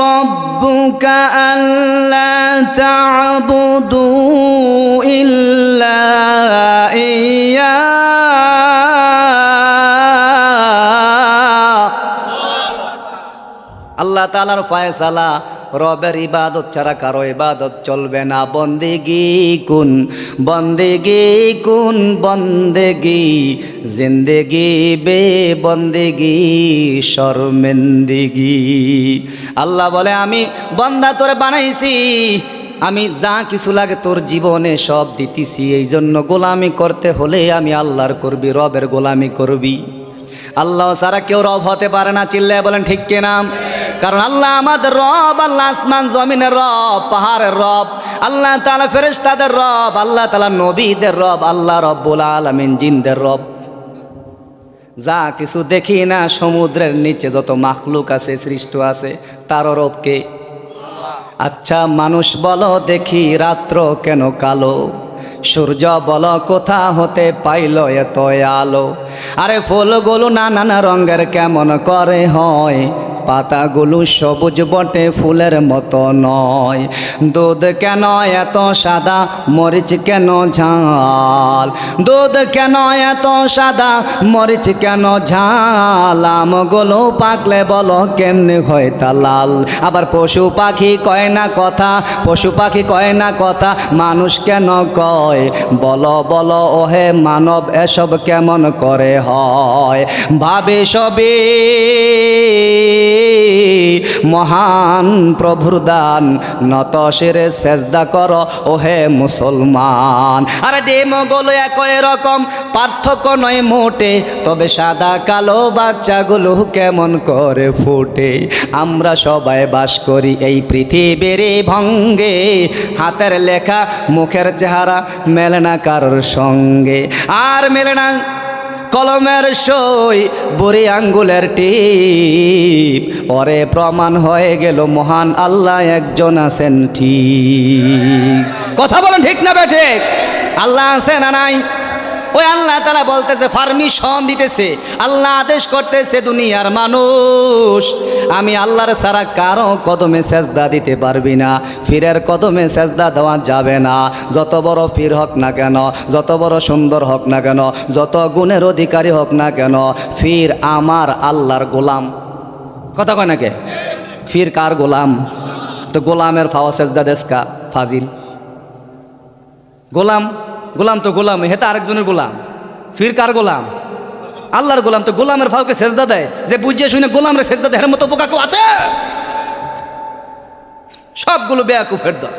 رَبُّكَ أَلَّا تَعْبُدُوا إِلَّا إِيَّاهُ। আল্লাহ তাআলার ফয়সালা, রবের ইবাদত ছাড়া কারো ইবাদত চলবে না। বন্দেগি কুন, বন্দেগি কুন, বন্দেগি জিন্দেগি বে বন্দেগি শর্মিন্দেগি। আল্লাহ বলে আমি বান্দা তোরে বানাইছি, আমি যা কিছু লাগে তোর জীবনে সব দিতেছি। এই জন্য গোলামি করতে হলে আমি আল্লাহর করবি, রবের গোলামি করবি। আল্লাহ ছাড়া কেউ রব হতে পারে না। চিল্লায় বলেন ঠিক কিনা? কারণ আল্লাহ আমাদের রব, আল্লাহ আসমান জমিনের রব, পাহাড়ের রব, আল্লাহ তাআলা ফেরেশতাদের রব, আল্লাহ তাআলা নবীদের রব, আল্লাহ রব্বুল আলামিন জিনদের রব। যা কিছু দেখি না, সমুদ্রের নিচে যত মাখলুক আছে, সৃষ্ট আছে, তার রবকে। আচ্ছা মানুষ বলো দেখি রাত্র কেন কালো, সূর্য বলো কোথা হতে পাইল এত আলো। আরে ফুলগুলো নানা রঙের কেমন করে হয়, পাতাগুলো সবুজ বটে ফুলের মতো নয়। দুধ কেন এত সাদা, মরিচ কেন ঝাল, দুধ কেন এত সাদা, মরিচ কেন ঝাল। আমগুলো পাকলে বলো কেমনে হয় তা লাল। আবার পশু পাখি কয় না কথা, পশু পাখি কয় না কথা, মানুষ কেন কয় বলো বলো ওহে মানব এসব কেমন করে হয়। ভাবে সবে মহান প্রভুর দান, নত শিরে সেজদা কর ওহে মুসলমান। আরে ডেমগুলো একই রকম, পার্থক্য নয় মোটে, তবে সাদা কালো বাচ্চাগুলো কেমন করে ফুটে। আমরা সবাই বাস করি এই পৃথিবীর ভঙ্গে, হাতের লেখা মুখের চেহারা মেলে না কারোর সঙ্গে, আর মেলে না কলমের সই বুড়ি আঙ্গুলের টিপ। ওরে প্রমাণ হয়ে গেল মহান আল্লাহ একজন আছেন ঠিক। কথা বলেন ঠিক না বেঠে? আল্লাহ আছে না নাই? ওই আল্লাহ তাআলা বলতেছে, পারমিশন দিতেছে, আল্লাহ আদেশ করতেছে দুনিয়ার মানুষ, আমি আল্লাহর ছাড়া কারো কদমে সেজদা দিতে পারবি না, পীরের কদমে সেজদা দেওয়া যাবে না। যত বড় পীর হোক না কেন, যত বড় সুন্দর হোক না কেন, যত গুণের অধিকারী হোক না কেন, পীর আমার আল্লাহর গোলাম। কথা কয় নাকি? পীর কার গোলাম? তো গোলামের ফাওয়া সেজদা দেশকা ফাজিল। গোলাম, গোলাম তো গোলাম, হেতা আরেকজনের গোলাম। ফির কার গোলাম? আল্লাহর গোলাম। তো গোলামের ফাউকে সেজদা দেয়, যে বুঝিয়ে শুনে গোলামের সেজদা দেয়, এর মতো বোকা কেউ আছে? সবগুলো বেয়াকুফের দল।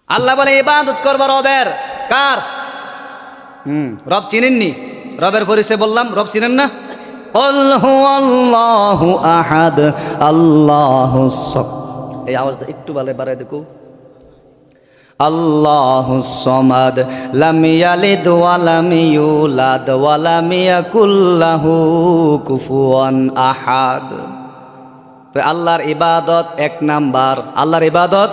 আল্লাহ বলে ইবাদত করবা রবের। কার? রব চিনেননি? রবের পরিচয় বললাম, রব চিনেন না? কুল হুয়াল্লাহু আহাদ আল্লাহুস সামাদ। এই আওয়াজটা একটু বাড়ায় দেখো। আল্লাহুস সামাদ লাম ইয়ালিদ ওয়া লাম ইউলাদ ওয়া লাম ইয়াকুল লাহু কুফুয়ান আহাদ। তো আল্লাহর ইবাদত 1 নাম্বার, আল্লাহর ইবাদত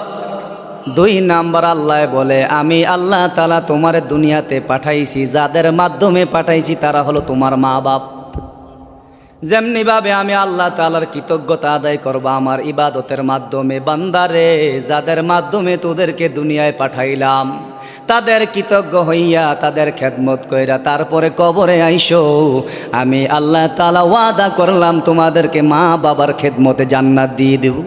2 নাম্বার। আল্লাহ বলে আমি আল্লাহ তাআলা তোমার দুনিয়াতে পাঠাইছি, যাদের মাধ্যমে পাঠাইছি তারা হলো তোমার মা বাপ। যেমনি ভাবে আমি আল্লাহ তাআলার কৃতজ্ঞতা আদায় করব আমার ইবাদতের মাধ্যমে, বান্দারে যাদের মাধ্যমে তোদেরকে দুনিয়ায় পাঠাইলাম তাদের কৃতজ্ঞ হইয়া তাদের খেদমত কইরা তারপরে কবরে আইসো, আমি আল্লাহ তাআলা ওয়াদা করলাম তোমাদেরকে মা বাবার খেদমতে জান্নাত দিয়ে দেব।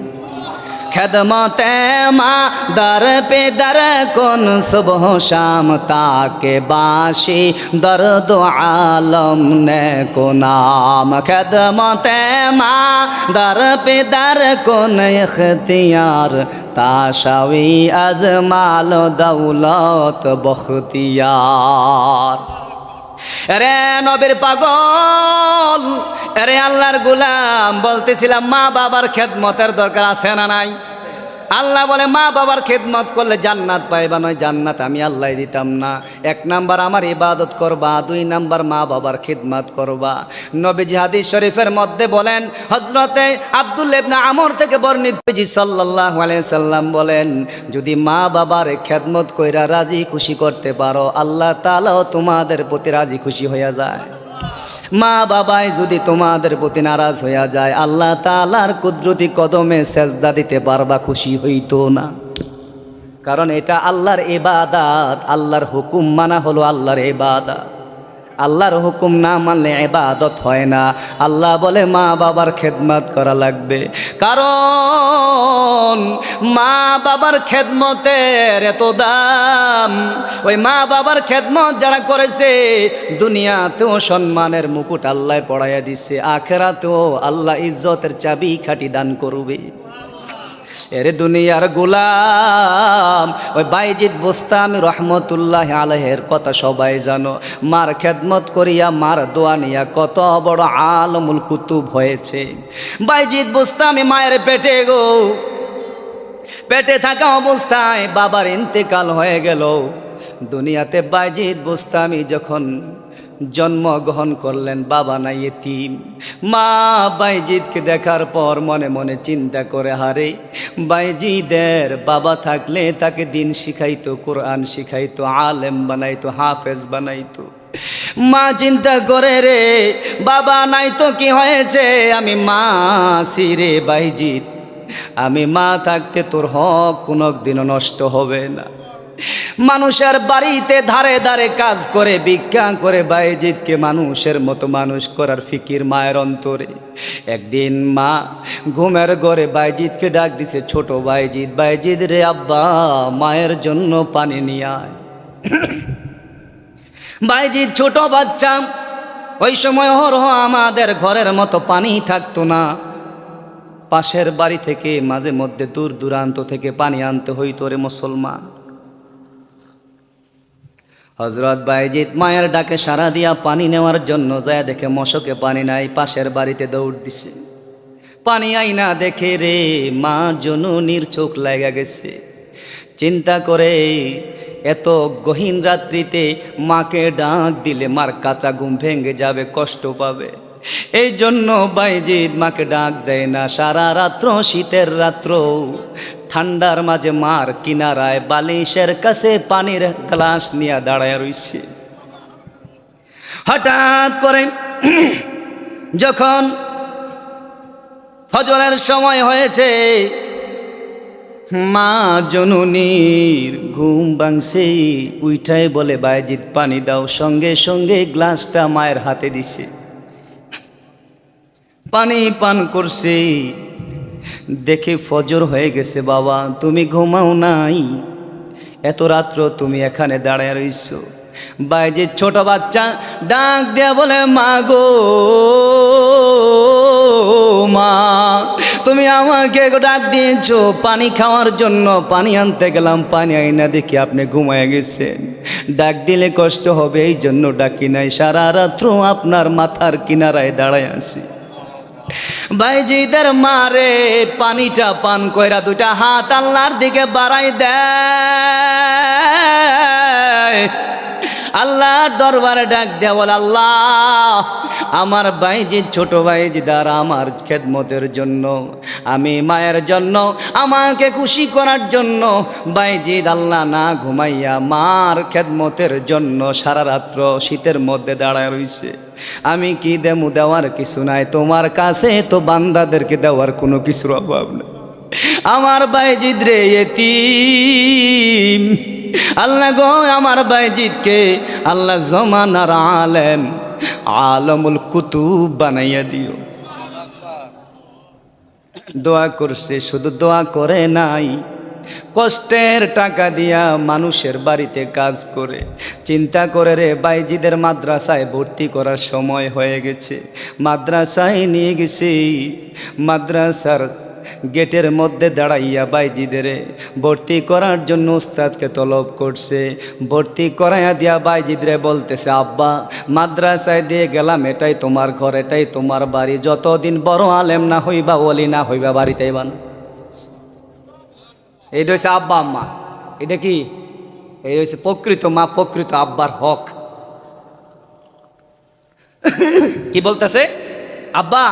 খেদমতে মা দর পে দর কোন সুবহ শাম তাকে বাসি দর্দ আলম নে কো নাম। খেদমতে মা দর পে দর কোন ইখতিয়ার তাশাওয়ি আজমাল দৌলত বখতিয়ার। রে নবীর পাগল, রে আল্লাহর গোলাম, বলতেছিলাম মা বাবার খেদমতের দরকার আছে না নাই? আল্লাহ বলে মা বাবার খেদমত করলে জান্নাত পাইবা, নয় জান্নাত আমি আল্লাহ দিতাম না। 1 নাম্বার আমার ইবাদত করবা, 2 নাম্বার মা বাবার খেদমত করবা। নবীজি হাদিস শরীফের মধ্যে বলেন, হযরতে আব্দুল্লাহ ইবনে আমর থেকে বর্ণিত, নবীজি সাল্লাল্লাহু আলাইহি সাল্লাম বলেন, যদি মা বাবার খেদমত কইরা রাজি খুশি করতে পারো আল্লাহ তাআলাও তোমাদের প্রতি রাজি খুশি হইয়া যায়। মা বাবাই যদি তোমাদের প্রতি নারাজ হইয়া যায় আল্লাহ তাআলার কুদরতি কদমে সেজদা দিতে পারবা, খুশি হইতো না। কারণ এটা আল্লাহর ইবাদত, আল্লাহর হুকুম মানা হলো আল্লাহর ইবাদত। আল্লাহর হুকুম না মানলে ইবাদত হয় না। আল্লাহ বলে মা বাবার খেদমত করা লাগবে, কারণ মা বাবার খেদমতের এত দাম। ওই মা বাবার খেদমত যারা করেছে দুনিয়াতেও সম্মানের মুকুট আল্লাহ পড়াইয়া দিচ্ছে, আখিরাতেও আল্লাহ ইজ্জতের চাবি খাটি দান করবে। এরে দুনিয়ার গোলাম, ওই বাইজিদ বুস্তামি রহমতুল্লাহ আলাইহির কথা সবাই জানো। মার খেদমত করিয়া মার দোয়া নিয়া কত বড় আলমুল কুতুব হয়েছে। বাইজিদ বুস্তামি মায়ের পেটে পেটে থাকা অবস্থায় বাবার ইন্তেকাল হয়ে গেল। দুনিয়াতে বাইজিদ বুস্তামি যখন জন্মগ্রহণ করলেন বাবা নাই এতিম। মা বাইজিদকে দেখার পর মনে মনে চিন্তা করে, হারে বাইজিদের বাবা থাকলে তাকে দিন শিখাইতো, কোরআন শিখাইতো, আলেম বানাইতো, হাফেজ বানাইতো। মা চিন্তা করে, রে বাবা নাই তো কি হয়েছে, আমি মা আছি রে বাইজিদ, আমি মা থাকতে তোর হক কোনোদিনও নষ্ট হবে না। মানুষের বাড়িতে ধারে ধারে কাজ করে ভিক্ষা করে বাইজিদকে মানুষের মতো মানুষ করার ফিকির মায়ের অন্তরে। একদিন মা ঘুমের ঘরে বাইজিদকে ডাক দিছে, ছোট বাইজিদ, বাইজিদ রে আব্বা মায়ের জন্য পানি নিয়ে আয়। বাইজিদ ছোট বাচ্চা, ওই সময় অহরহ আমাদের ঘরের মতো পানি থাকতো না। পাশের বাড়ি থেকে মাঝে মধ্যে দূর দূরান্ত থেকে পানি আনতে হইতো রে মুসলমান। হযরত বাইজিদ মায়ের ডাকে সাড়া দিয়া পানি নেওয়ার জন্য যায়, দেখে মশকে পানি নাই, পাশের বাড়িতে দৌড় দিছে। পানি আইনা দেখে রে মা জননীর চোখ লাগা গেছে। চিন্তা করে এত গহীন রাত্রিতে মাকে ডাক দিলে মার কাঁচা ঘুম ভেঙে যাবে, কষ্ট পাবে। এই জন্য বাইজিদ মাকে ডাক দেয় না। সারা রাত্র, শীতের রাত্র, ঠান্ডার মাঝে মার কিনারায় বালিশের কাছে পানির গ্লাস নিয়ে দাঁড়ায় রইছে। হঠাৎ করে যখন ফজরের সময় হয়েছে, মা জননীর ঘুম ভাঙছে, উইঠায় বলে বাইজিদ পানি দাও। সঙ্গে সঙ্গে গ্লাসটা মায়ের হাতে দিছে, পানি পান করছে। দেখে ফজর হয়ে গেছে। বাবা তুমি ঘুমাও নাই, এত রাত্র তুমি এখানে দাঁড়ায় রইছো। বাইজিদ ছোট বাচ্চা ডাক দেয়া বলে, মা গো মা, তুমি আমাকে ডাক দিয়েছো পানি খাওয়ার জন্য, পানি আনতে গেলাম, পানি আইনা দেখি আপনি ঘুমায় গেছেন। ডাক দিলে কষ্ট হবে এই জন্য ডাকি নাই, সারা রাত্র আপনার মাথার কিনারায় দাঁড়ায় আছি। বাইজিদের মারে পানিটা পান কইরা দুইটা হাত আল্লাহর দিকে বাড়াই দেয়, আল্লাহর দরবারে ডাক দেয়া বলে, আল্লাহ আমার বাইজিদ ছোট বাইজিদ আর আমার খেদমতের জন্য, আমি মায়ের জন্য, আমাকে খুশি করার জন্য বাইজিদ আল্লাহ না ঘুমাইয়া মার খেদমতের জন্য সারা রাত্র শীতের মধ্যে দাঁড়ায় রইছে। আমি কি দেমু? দেওয়ার কিছু নাই, তোমার কাছে তো বান্দাদেরকে দেওয়ার কোনো কিছুর অভাব নেই। আমার বাইজিদ রে ইতিম, আল্লাহ গো আমার বাইজিদকে আল্লাহ জমানার আলেম, আলমুল কুতুব বানাইয়া দিও। দোয়া করছে, শুধু দোয়া করে নাই, কষ্টের টাকা দিয়া মানুষের বাড়িতে কাজ করে চিন্তা করে রে বাইজিদের মাদ্রাসায় ভর্তি করার সময় হয়ে গেছে। মাদ্রাসায় নিয়ে গেছি, মাদ্রাসার গেটের মধ্যে দাঁড়াইয়া বাইজিদের ভর্তি করার জন্য উস্তাদকে তলব করছে। ভর্তি করাইয়া দিয়া বাইজিদরে বলতেছে, আব্বা মাদ্রাসায় দিয়ে গেলাম, এটাই তোমার ঘর, এটাই তোমার বাড়ি, যতদিন বড় আলেম না হইবা, ওলি না হইবা, বাড়িতেই বান। এইটা হচ্ছে আব্বা আম্মা। এটা কি? এই হচ্ছে প্রকৃত মা, প্রকৃত আব্বার হক। কি বলতেছে? আব্বা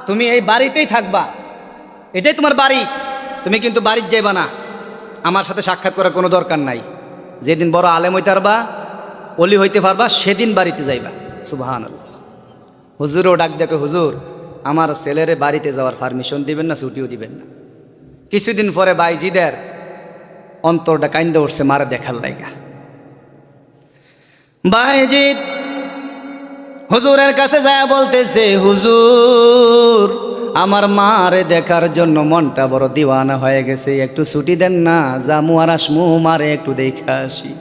তুমি এই বাড়িতেই থাকবা, এটাই তোমার বাড়ি, তুমি কিন্তু বাড়ির যাইবা না, আমার সাথে সাক্ষাৎ করার কোনো দরকার নাই। যেদিন বড় আলেম হইতে পারবা, অলি হইতে পারবা, সেদিন বাড়িতে যাইবা। সুবহানাল্লাহ। হুজুরও ডাক দেখে, হুজুর আমার ছেলেরে বাড়িতে যাওয়ার পারমিশন দিবেন না, ছুটিও দিবেন না। কিছুদিন পরে বাইজিদের অন্তরটা কাইন্দা উঠছে মারে দেখার লাইগা। বাইজিদ হুজুরের কাছে যায় বলতেছে, হুজুর আমার মারে দেখার জন্য মনটা বড় দিওয়ানা হয়ে গেছে, একটু ছুটি দেন না, জামু আর আসমু, মারে একটু দেখা আসি।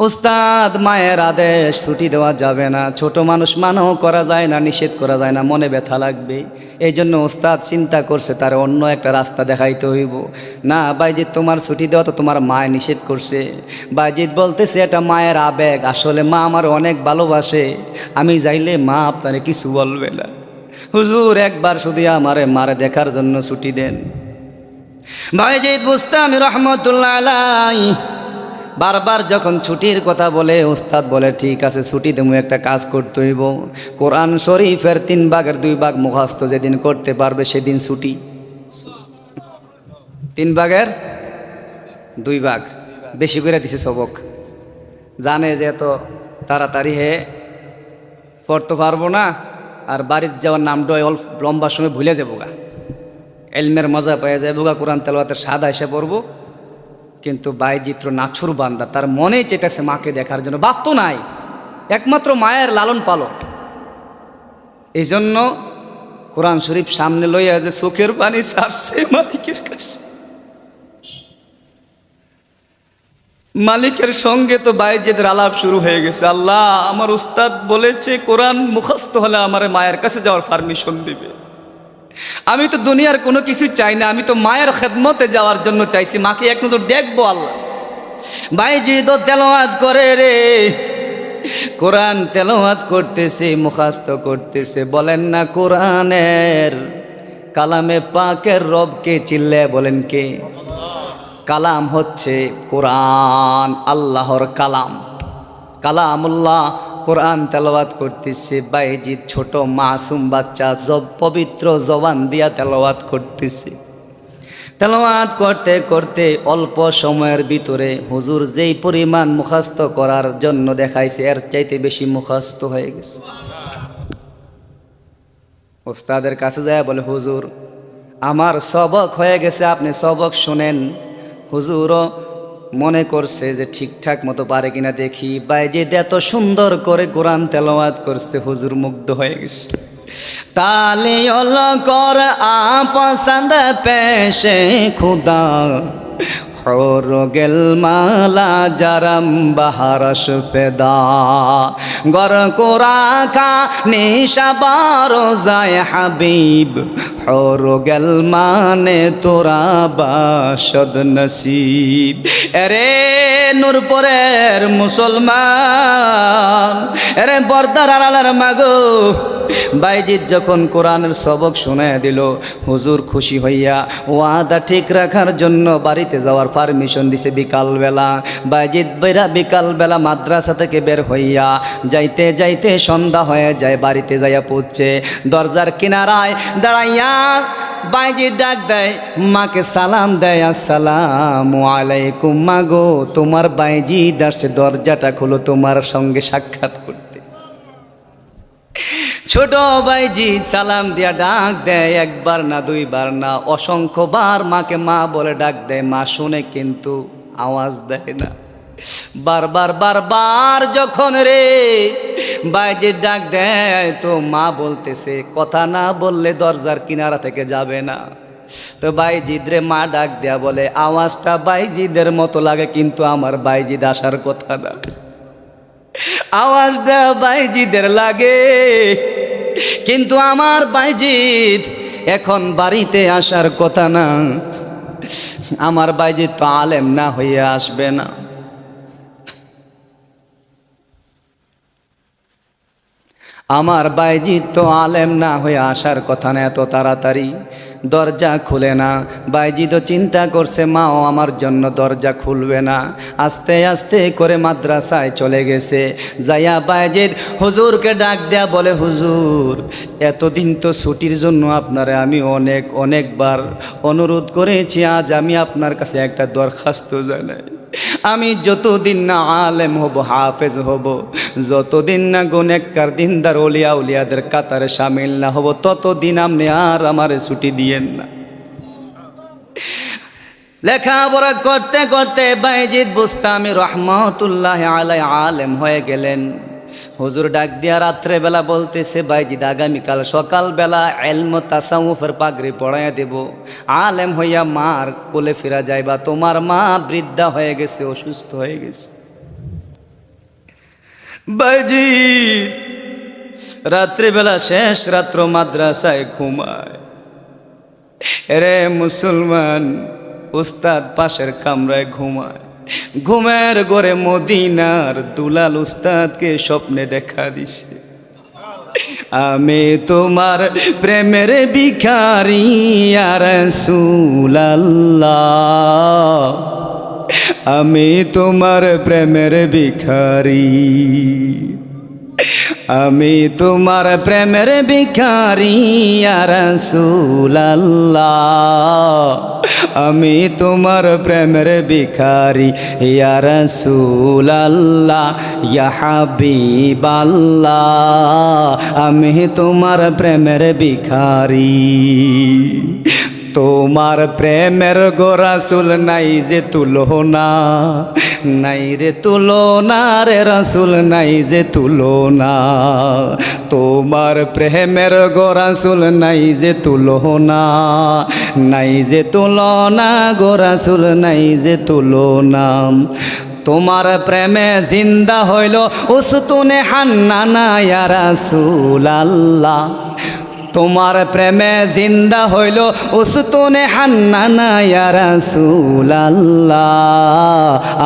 উস্তাদ মায়ের আদেশ, ছুটি দেওয়া যাবে না, ছোট মানুষ মানও করা যায় না, নিষেধ করা যায় না, মনে ব্যথা লাগবে। এই জন্য উস্তাদ চিন্তা করছে তার অন্য একটা রাস্তা দেখাইতে হইব। না বাইজিদ তোমার ছুটি দেওয়া তো তোমার মায় নিষেধ করছে। বাইজিদ বলতেছে এটা মায়ের আবেগ, আসলে মা আমার অনেক ভালোবাসে, আমি যাইলে মা আপনারে কিছু বলবে না। হুজুর একবার শুধু আমারে মারে দেখার জন্য ছুটি দেন। বাইজিদ বুস্তামি রহমতুল্লাহ আলাইহি বারবার যখন ছুটির কথা বলে, উস্তাদ বলে ঠিক আছে ছুটি দেবো, একটা কাজ করতে হইব, কোরআন শরীফের 3 ভাগের 2 ভাগ মুখস্থ যেদিন করতে পারবে সেদিন ছুটি। 3 ভাগের 2 ভাগ বেশি করে দিছে সবক, জানে যে এত তাড়াতাড়ি হে পড়তে পারবো না, আর বাড়ির যাওয়ার নামটা অল্প লম্বা সময় ভুলে দেবো গা, এলমের মজা পেয়ে যাবো গা, কোরআন তেলাওয়াতের স্বাদ এসে পড়বো। কিন্তু বাইজিদ নাছুর বান্দা, তার মনে চেটেছে মাকে দেখার জন্য, বাস্তু নাই, একমাত্র মায়ের লালন পালন। এই জন্য কোরআন শরীফ সামনে লইয়া যে চোখের পানি ছাড়ছে মালিকের কাছে। মালিকের সঙ্গে তো বাইজিদের আলাপ শুরু হয়ে গেছে। আল্লাহ আমার উস্তাদ বলেছে কোরআন মুখস্থ হলে আমার মায়ের কাছে যাওয়ার পারমিশন দিবে, আমি তো দুনিয়ার কোনো কিছু চাই না, আমি তো মায়ের খেদমতে যাওয়ার জন্য চাইছি, মাকে এক নজর দেখবো। আল্লাহ বাইজিদ তেলাওয়াত করে রে, কোরআন তেলাওয়াত করতেছে, মুখস্থ করতেছে। বলেন না কোরআনের কালামে পাকের রবকে চিল্লে বলেন কে? কালাম হচ্ছে কোরআন, আল্লাহর কালাম, কালামুল্লাহ। কোরআন তেলাওয়াত করতেছে বাইজিদ, ছোট মাসুম বাচ্চা, পবিত্র জবান দিয়া তেলাওয়াত করতেছে। তেলাওয়াত করতে করতে অল্প সময়ের ভিতরে হুজুর যেই পরিমাণ মুখস্থ করার জন্য দেখাইছে এর চাইতে বেশি মুখস্থ হয়ে গেছে। ওস্তাদের কাছে যায় বলে, হুজুর আমার সবক হয়ে গেছে, আপনি সবক শুনেন। হুজুরও মনে করছে যে ঠিকঠাক মতো পারে কিনা দেখি। বাইজিদ এত সুন্দর করে কোরআন তেলাওয়াত করছে, হুজুর মুগ্ধ হয়ে গেছে। তালি অল কর আপসন্দ পেশে খুদা, হর গেল মালা জারম বাহারস ফেদা, গর কোরাকা নিশাবার যায় হাবিব, হর গেল মানে তোরা বাসদ নসিব। এরে নূরপুরের মুসলমান, এরে পর্দার আড়ালের মাগো বাইজিৎ যখন কোরআনের সবক শোনায় দিল, হুজুর খুশি হইয়া ওয়াদা ঠিক রাখার জন্য বাড়িতে যাওয়ার পারমিশন দিছে। বিকালবেলা বাইজিৎ বেরা বিকালবেলা মাদ্রাসা থেকে বের হইয়া যাইতে যাইতে সন্ধ্যা হয়ে যায়। বাড়িতে যাইয়া পৌঁছে দরজার কিনারায় দাঁড়াইয়া বাইজিৎ ডাক দেয়, মাকে সালাম দেয়, আসসালামু আলাইকুম। মাগো তোমার বাইজিৎ আসছে, দরজাটা খোলো, তোমার সঙ্গে সাক্ষাৎ করতে। ছোট বাইজিৎ সালাম দিয়া ডাক দেয়, একবার না দুইবার না অসংখ্যবার মাকে মা বলে ডাক দেয়। মা শুনে কিন্তু আওয়াজ দেয় না। বারবার বারবার যখন রে বাইজিৎ ডাক দেয় তো মা বলতেছে কথা না বললে দরজার কিনারা থেকে যাবে না। তো বাইজিৎ রে মা ডাক দেয়া বলে, আওয়াজটা বাইজিদের মতো লাগে কিন্তু আমার বাইজিৎ আসার কথা না। আওয়াজটা বাইজিদের লাগে কিন্তু আমার বাইজিৎ এখন বাড়িতে আসার কথা না। আমার বাইজিৎ তো আলেম না হয়ে আসবে না। আমার বাইজিৎ তো আলেম না হয়ে আসার কথা না, এত তাড়াতাড়ি দরজা খুলে না। বাইজিৎও চিন্তা করছে মাও আমার জন্য দরজা খুলবে না। আস্তে আস্তে করে মাদ্রাসায় চলে গেছে। যাইয়া বাইজিৎ হুজুরকে ডাক দেয়া বলে, হুজুর এতদিন তো ছুটির জন্য আপনারে আমি অনেকবার অনুরোধ করেছি, আজ আমি আপনার কাছে একটা দরখাস্ত জানাই। আমি যতদিন না আলেম হব, হাফেজ হব, যতদিন না গুনেহগার দিনদার ওলিয়া উলিয়াদের কাতারে শামিল না হব, ততদিন আপনি আর আমারে ছুটি দিয়েন না। লেখাপড়া করতে করতে বাইজিৎ বুস্তামি রহমতুল্লাহ আলাইহি আলেম হয়ে গেলেন। হুজুর ডাক দিয়া রাত্রে বেলা বলতেছে, বাইজিৎ আগামীকাল সকালবেলা ইলম তাসাউফের পাগড়ি পড়াইয়া দেব, আলেম হইয়া মার কোলে ফিরা যাইবা। তোমার মা বৃদ্ধা হয়ে গেছে, অসুস্থ হয়ে গেছে। বাইজিৎ রাত্রিবেলা শেষ রাত্র মাদ্রাসায় ঘুমায়। রে মুসলমান, উস্তাদ পাশের কামরায় ঘুমায়। ঘুমের ঘরে মদিনার দুলাল উস্তাদকে স্বপ্নে দেখা দিছে, আমি তোমার প্রেমের ভিখারি ইয়া রাসূলুল্লাহ, আমি তোমার প্রেমের ভিখারি, আমি তোমার প্রেমের ভিখারি ইয়া রাসূলুল্লাহ, আমি তোমার প্রেমের ভিখারি ইয়া রাসূলুল্লাহ, ইয়া হাবিবাল্লাহ, আমি তোমার প্রেমের ভিখারি। তোমার প্রেমের গো রাসূল নাই যে তুলনা, নাই রে তুলনা রে রাসূল নাই যে তুলনা। তোমার প্রেমের গো রাসূল নাই যে তুলনা, নাই যে তুলনা গো রাসূল নাই যে তুলনা। তোমার প্রেমে জিন্দা হইল উস্তুনে হান্নানা ইয়া রাসূলুল্লাহ, তোমার প্রেমে জিন্দা হইল উস্তুনে হান্নানা ইয়া রাসূলুল্লাহ,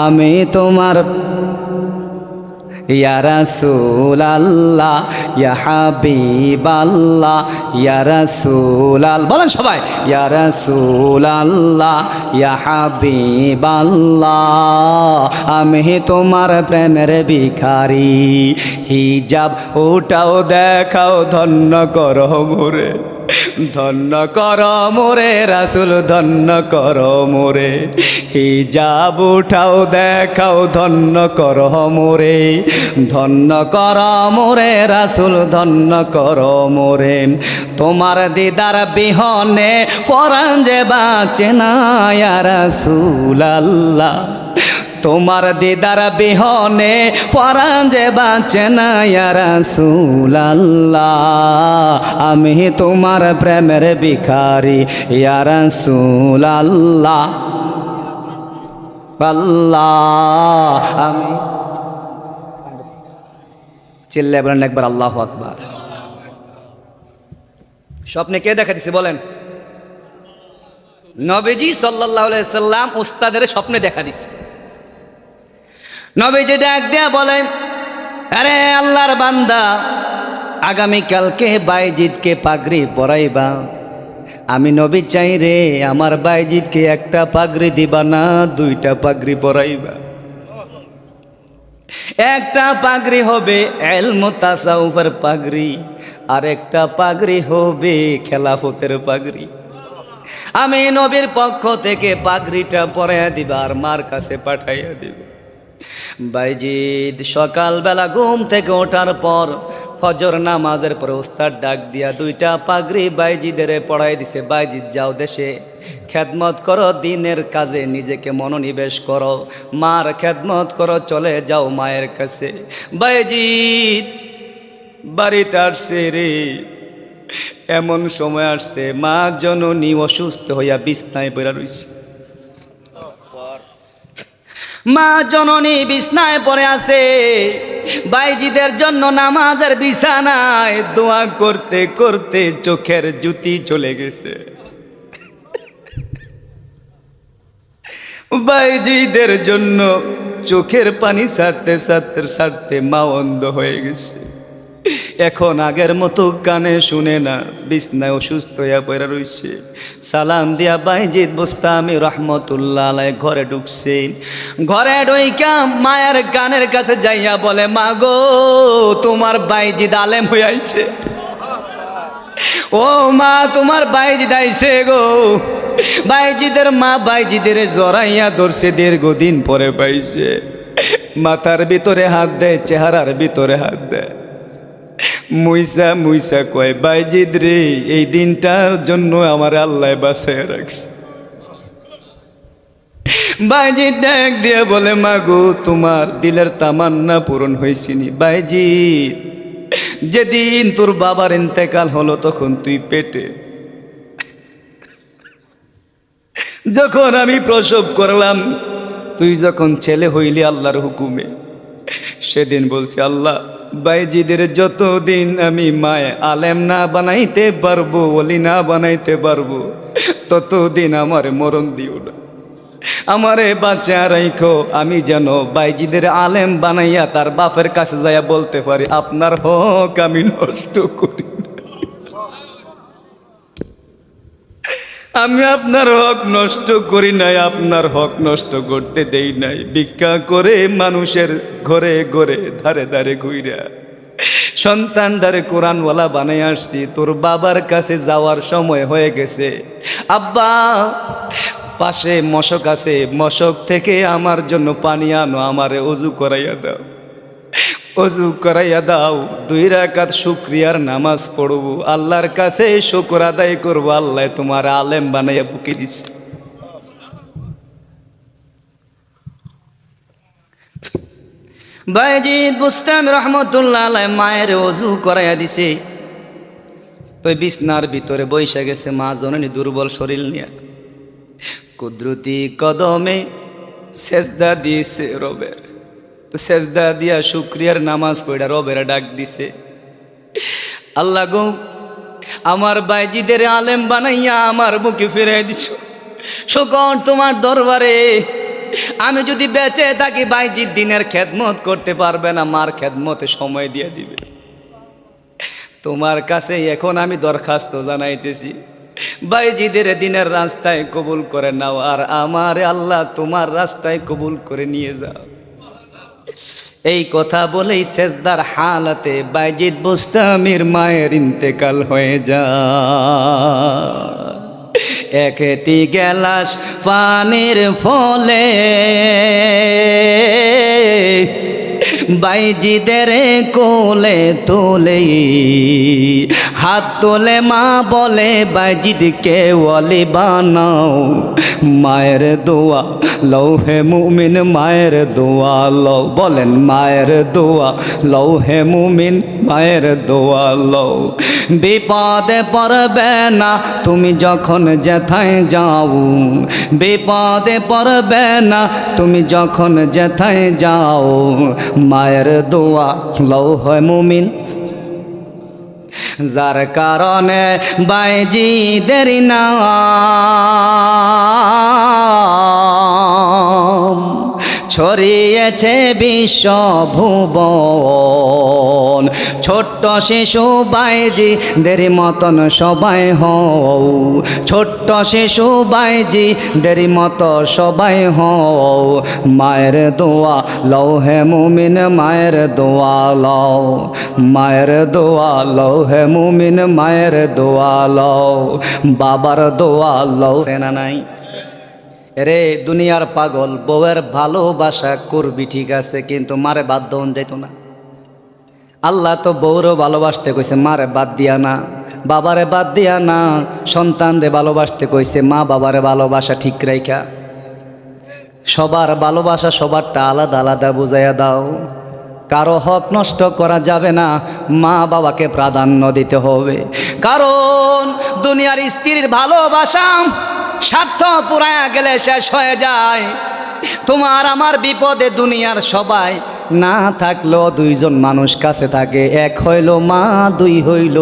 আমি তোমার ইয়া রাসূলুল্লাহ, ইয়া হাবিবাল্লাহ, ইয়া রাসূলুল্লাহ, বলেন সবাই, ইয়া রাসূলুল্লাহ, ইয়া হাবিবাল্লাহ, আমি তোমার প্রেমের ভিখারি। হিজাব ওটাও দেখাও, ধন্য করো মোরে, ধন্য কর মোরে রাসূল, ধন্য কর মোরে। হিজাব উঠাও দেখাও, ধন্য কর মোরে, ধন্য কর মোরে রাসূল, ধন্য কর মোরে। তোমার দিদার বিহনে পরাণ যে বাঁচে না ইয়া রাসূলুল্লাহ, তোমার দিদার বিহনে পরাণ যে বাঁচে না ইয়া রাসূলুল্লাহ, আমি তোমার প্রেমের ভিখারি ইয়া রাসূলুল্লাহ, আল্লাহ। আমি চিল্লায় বলেন একবার আল্লাহু আকবার। স্বপ্নে কে দেখা দিছে বলেন? নবীজি সাল্লাল্লাহু আলাইহি সাল্লাম উস্তাদের স্বপ্নে দেখা দিছে। নবীজি ডাক দেয়া বলেন, আরে আল্লাহর বান্দা, আগামীকালকে বাইজিদকে পাগড়ি পরাইবা। আমি নবী চাই রে, আমার বাইজিদকে একটা পাগড়ি দিবা না, দুইটা পাগড়ি পরাইবা। একটা পাগড়ি হবে ইলমু তাসাউফের পাগড়ি, আর একটা পাগড়ি হবে খেলাফতের পাগড়ি। আমি নবীর পক্ষ থেকে পাগড়িটা পরাইয়া দিবা আর মার কাছে পাঠাইয়া দিবা। বাইজিদ সকালবেলা ঘুম থেকে ওঠার পর ফজর নামাজের পর উস্তাদ ডাক দিয়া দুইটা পাগড়ি বাইজিদের পড়াই দিছে। বাইজিদ যাও দেশে খেদমত করো, দিনের কাজে নিজেকে মনোনিবেশ করো, মার খেদমত করো, চলে যাও মায়ের কাছে। বাইজিদ বাড়িতে আসছে রে, এমন সময় আসছে মা জননী অসুস্থ হইয়া বিছনায় পড়ে রইছে। মা জননী বিছনায় পড়ে আছে, বাইজিদের জন্য নামাজের বিছানায় দোয়া করতে করতে চোখের জ্যোতি চলে গেছে। বাইজিদের জন্য চোখের পানি ছাড়তে ছাড়তে ছাড়তে মা অন্ধ হয়ে গেছে। এখন আগের মতো কানে শুনে না, বিছনায় অসুস্থ হইয়া পড়ে রইছে। সালাম দিয়া বাইজিদ বুস্তামি রহমতুল্লাহ আলাইহি ঘরে ঢুকছে। ঘরে ঢুইকা মায়ের কানের কাছে যাইয়া বলে, মা গো, তোমার বাইজিদ আলেম হয়ে আইছে। ও মা, তোমার বাইজিদ আইছে গো। বাইজিদের মা বাইজিদের জড়াইয়া ধরছে, দীর্ঘদিন পরে পাইছে। মাথার ভিতরে হাত দেয়, চেহারার ভিতরে হাত দেয়, মুইসা মুইসা কয়, বাইজিদ রে, এই দিনটার জন্য আমার আল্লাহ বাঁচাইয়া রাখছে। বাইজিদ ডাক দিয়ে বলে, মা গো, তোমার দিলের তামান্না পূরণ হয়েছিনি। বাইজিদ, যেদিন তোর বাবার ইন্তেকাল হলো তখন তুই পেটে, যখন আমি প্রসব করলাম, তুই যখন ছেলে হইলি আল্লাহর হুকুমে, সেদিন বলছি, আল্লাহ, বাইজিদের যতদিন আমি মায়ে আলেম না বানাইতে পারবো, ওলি না বানাইতে পারবো, ততদিন আমার মরণ দিও না, আমারে বাঁচা রাইখো। আমি যেন বাইজিদের আলেম বানাইয়া তার বাপের কাছে যাইয়া বলতে পারি, আপনার হক আমি নষ্ট করি, আমি আপনার হক নষ্ট করি নাই, আপনার হক নষ্ট করতে দেই নাই। ভিক্ষা করে মানুষের ঘরে ঘরে ধারে ধারে ঘুইরা সন্তান ধারে কোরআনওয়ালা বানাই আসছি। তোর বাবার কাছে যাওয়ার সময় হয়ে গেছে। আব্বা, পাশে মশক আছে, মশক থেকে আমার জন্য পানি আনো, আমারে অজু করাইয়া দাও, অজু করাইয়া দাও, 2 রাকাত শুকরিয়ার নামাজ পড়বো, আল্লাহর কাছে শুকর আদায় করবো, আল্লাহ তোমার আলেম বানাইয়া বুকে দিছে। বাইজিদ বুস্তামি রহমতুল্লাহ আলাইহি মায়ের অজু করাইয়া দিছে। তো বিছনার ভিতরে বইসা গেছে মা জননী দুর্বল শরীর নিয়ে, কুদরতি কদমে সেজদা দিয়েছে রবের। তো সেজদা দিয়া শুকরিয়ার নামাজ পড়া রবের ডাক দিছে, আল্লাহ গো, আমার বাইজিদের আলেম বানাইয়া আমার মুখে ফিরাই দিছ, শুকর তোমার দরবারে। আমি যদি বেঁচে থাকি, বাইজিদ দিনের খেদমত করতে পারবে না, মার খেদমতে সময় দিয়ে দিবে। তোমার কাছে এখন আমি দরখাস্ত জানাইতেছি, বাইজিদের দিনের রাস্তায় কবুল করে নাও, আর আমার আল্লাহ তোমার রাস্তায় কবুল করে নিয়ে যাও। এই কথা বলেই সেজদার হালাতে বাইজিদ বুস্তামির মায়ের ইন্তেকাল হয়ে যায়। একটি গেলাস পানির ফলে বাইজিদের কোলে তোলে, হাত তোলে মা বলে, বাইজিদকে ওয়ালি বানাও, মায়ের দোয়া লৌহে মুমিন, মায়ের দোয়া লও, বলেন মায়ের দোয়া লৌহে মুমিন, মায়ের দোয়া লও। বিপদে পড়বে না তুমি যখন যেথায় যাও, বিপদে পড়বে না তুমি যখন যেথায় যাও, মায়ের দোয়া লৌহে মুমিন। যার কারণে বাইজিদের নাম ছড়িয়েছে বিশ্বভুবন। ছোট্ট শিশু বাইজিদের মতন সবাই হও, ছোট্ট শিশু বাইজিদের মতো সবাই হও। মায়ের দোয়া লও হে মুমিন, মায়ের দোয়া লও, মায়ের দোয়া লও হে মুমিন, মায়ের দোয়া লও, বাবার দোয়া লও। সেনা নাই রে দুনিয়ার পাগল, বউয়ের ভালোবাসা করবি ঠিক আছে, কিন্তু মারে বাদ দন যাইতো না। আল্লাহ তো বউরও ভালোবাসতে কইছে, মারে বাদ দিয়া না, বাবারে বাদ দিয়া না, সন্তানরে ভালোবাসতে কইছে, মা বাবারে ভালোবাসা ঠিক রাইখা। সবার ভালোবাসা সবারটা আলাদা আলাদা বুঝাইয়া দাও। কারো হক নষ্ট করা যাবে না, মা বাবাকে প্রাধান্য দিতে হবে। কারণ দুনিয়ার স্ত্রীর ভালোবাসা স্বার্থ পুরায়া গেলে শেষ হয়ে যায়। তোমার আমার বিপদে দুনিয়ার সবাই না থাকলেও দুইজন মানুষ কাছে থাকে, এক হইল মা, দুই হইল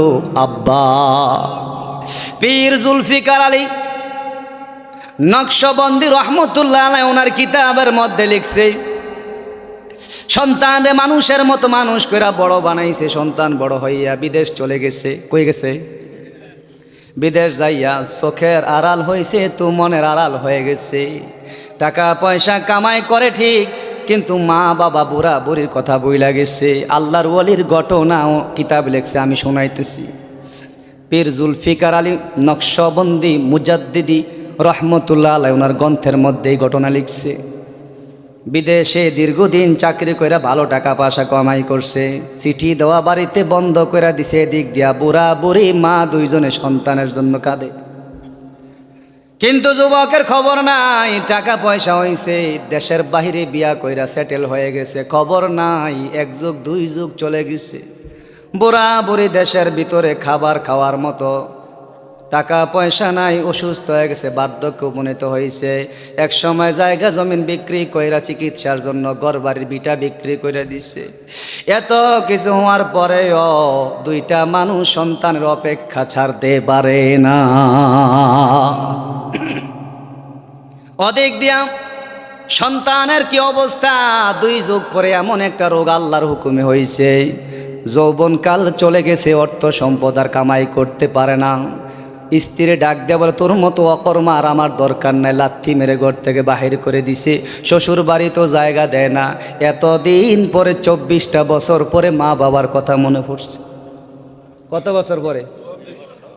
আব্বা। পীর জুলফিকার আলী নকশবন্দি রহমতুল্লাহ আলাইহি ওনার কিতাবের মধ্যে লিখছে, সন্তানরে মানুষের মতো মানুষ কইরা বড় বানাইছে। সন্তান বড় হইয়া বিদেশ চলে গেছে। কই গেছে? বিদেশ যাইয়া চোখের আড়াল হয়েছে তো মনের আড়াল হয়ে গেছে। টাকা পয়সা কামাই করে ঠিক, কিন্তু মা বাবা বুড়া বুড়ির কথা বইলা গেছে। আল্লাহর ওয়ালির ঘটনাও কিতাব লেখছে, আমি শোনাইতেছি। পীর জুলফিকার আলী নকশবন্দি মুজাদ্দিদি রহমতুল্লাহ আলাইহি ওনার গ্রন্থের মধ্যে এই ঘটনা লিখছে। বিদেশে দীর্ঘদিন চাকরি করে ভালো টাকা পয়সা কামাই করছে, চিঠি দেওয়া বাড়িতে বন্ধ করে দিছে। এদিক দিয়া বুড়া বুড়ি মা দুইজনে সন্তানের জন্য কাঁদে, কিন্তু যুবকের খবর নাই। টাকা পয়সা হইছে, দেশের বাহিরে বিয়া কইরা সেটেল হয়ে গেছে, খবর নাই। এক যুগ দুই যুগ চলে গেছে, বুড়া বুড়ি দেশের ভিতরে খাবার খাওয়ার মতো টাকা পয়সা নাই, অসুস্থ হয়ে গেছে, বার্ধক্য উপনীত হয়েছে। এক সময় জায়গা জমিন বিক্রি কইরা চিকিৎসার জন্য ঘর বাড়ির বিটা বিক্রি করে দিছে। এত কিছু হওয়ার পরেও দুইটা মানুষ সন্তানের অপেক্ষা ছাড়তে পারে না। অধিক দিয়া সন্তানের কি অবস্থা, দুই যুগ পরে এমন একটা রোগ আল্লাহর হুকুমে হয়েছে, যৌবনকাল চলে গেছে, অর্থ সম্পদ আর কামাই করতে পারে না। স্ত্রী ডাক দেয়া বলে, তোর মতো অকর্মা আর আমার দরকার নাই, লাথি মেরে ঘর থেকে বাহির করে দিছে। শ্বশুর বাড়ি তো জায়গা দেয় না। এতদিন পরে 24টা বছর পরে মা বাবার কথা মনে পড়ছে। কত বছর পরে?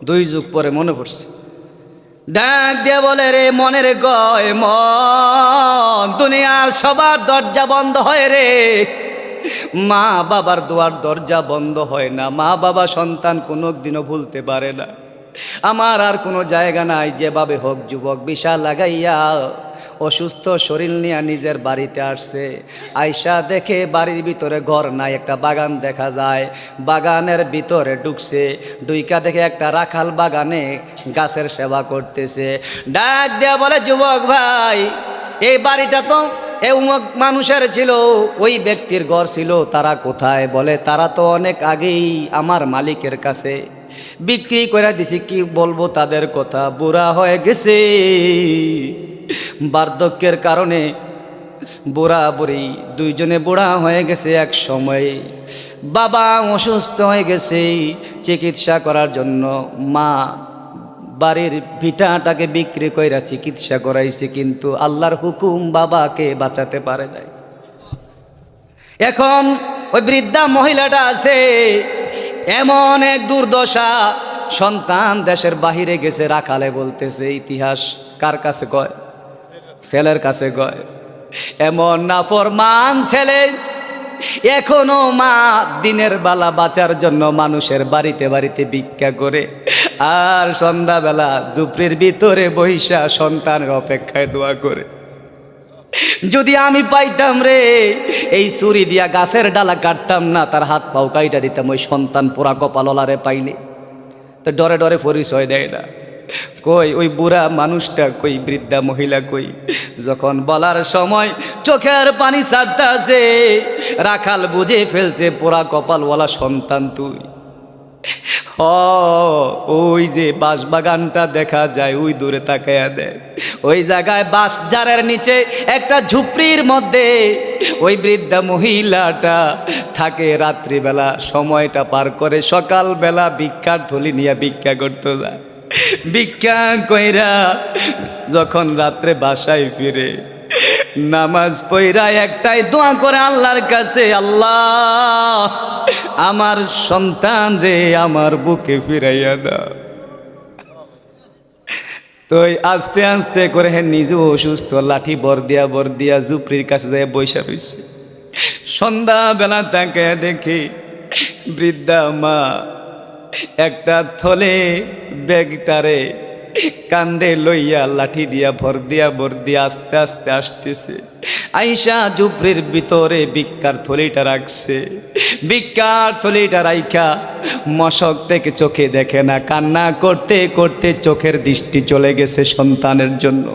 2 যুগ পরে মনে পড়ছে। ডাক দিয়ে বলে, রে মনের গয় মন, দুনিয়ার সবার দরজা বন্ধ হয় রে, মা বাবার দুয়ার দরজা বন্ধ হয় না। মা বাবা সন্তান কোনোদিনও ভুলতে পারে না। আমার আর কোনো জায়গা নাই, যেভাবে হোক যুবক বিশা লাগাইয়া অসুস্থ শরীর নিয়ে নিজের বাড়িতে আসছে। আয়সা দেখে বাড়ির ভিতরে ঘর নাই, একটা বাগান দেখা যায়। বাগানের ভিতরে ঢুকছে, ডুইকা দেখে একটা রাখাল বাগানে গাছের সেবা করতেছে। ডাক দেয়া বলে, যুবক ভাই, এই বাড়িটা তো অমুক মানুষের ছিল, ওই ব্যক্তির ঘর ছিল, তারা কোথায়? বলে, তারা তো অনেক আগেই আমার মালিকের কাছে বিক্রি করে দিছি। কি বলবো তাদের কথা, বুড়া হয়ে গেছে, বার্ধক্যের কারণে বুড়া বুড়ি দুইজনে বুড়া হয়ে গেছে। এক সময় বাবা অসুস্থ হয়ে গেছে, চিকিৎসা করার জন্য মা বাড়ির ভিটাটাকে বিক্রি কইরা চিকিৎসা করাইছে, কিন্তু আল্লাহর হুকুম বাবাকে বাঁচাতে পারে নাই। এখন ওই বৃদ্ধা মহিলাটা আছে, এমন এক দুর্দশা, সন্তান দেশের বাহিরে গেছে। রাখালে বলতেছে, ইতিহাস কার কাছে কয়? ছেলের কাছে কয়। এমন নাফরমান ছেলে, এখনো মা দিনের বেলা বাঁচার জন্য মানুষের বাড়িতে বাড়িতে ভিক্ষা করে, আর সন্ধ্যাবেলা ঝুপড়ির ভিতরে বইসা সন্তানের অপেক্ষায় দোয়া করে। যদি আমি পাইতাম রে, এই ছুরি দিয়া গাছের ডালা কাটতাম না, তার হাত পাও কাইটা দিতাম। ওই সন্তান পোড়া কপাললারে পাইলে তো ডরে ডরে পরিচয় দেয় না। কই ওই বুড়া মানুষটা, কই বৃদ্ধা মহিলা, কই? যখন বলার সময় চোখের পানি ছাড়তাছে, রাখাল বুঝে ফেলছে পোড়া কপালওয়ালা সন্তান তুই। হ, ওই যে বাঁশ বাগানটা দেখা যায়, ওই দূরে তাকায়া দেয়, ওই জায়গায় বাঁশ ঝাড়ের নিচে একটা ঝুপড়ির মধ্যে ওই বৃদ্ধা মহিলাটা থাকে। রাত্রিবেলা সময়টা পার করে সকালবেলা ভিক্ষার থলি নিয়ে ভিক্ষা করতে যায়। ভিক্ষা কইরা যখন রাত্রে বাসায় ফিরে, নামাজ পইরা একটাই দোয়া করে আল্লাহর কাছে, আল্লাহ আমার সন্তান রে আমার বুকে ফিরাইয়া দাও। তো আস্তে আস্তে করে হ্যাঁ নিজেও অসুস্থ, লাঠি বর দিয়া ঝুপড়ির কাছে যায় বৈশা রয়েছে। সন্ধ্যাবেলা তাকে দেখি বৃদ্ধা মা একটা থলে ব্যাগটারে কান্দে লইয়া লাঠি দিয়া ভর দিয়া আস্তে আস্তে আসতেছে। আইসা ঝুপড়ির ভিতরে ভিক্ষার থলিটা রাখছে। ভিক্ষার থলিটা রাইখা মশক থেকে চোখে দেখে না, কান্না করতে করতে চোখের দৃষ্টি চলে গেছে সন্তানের জন্য।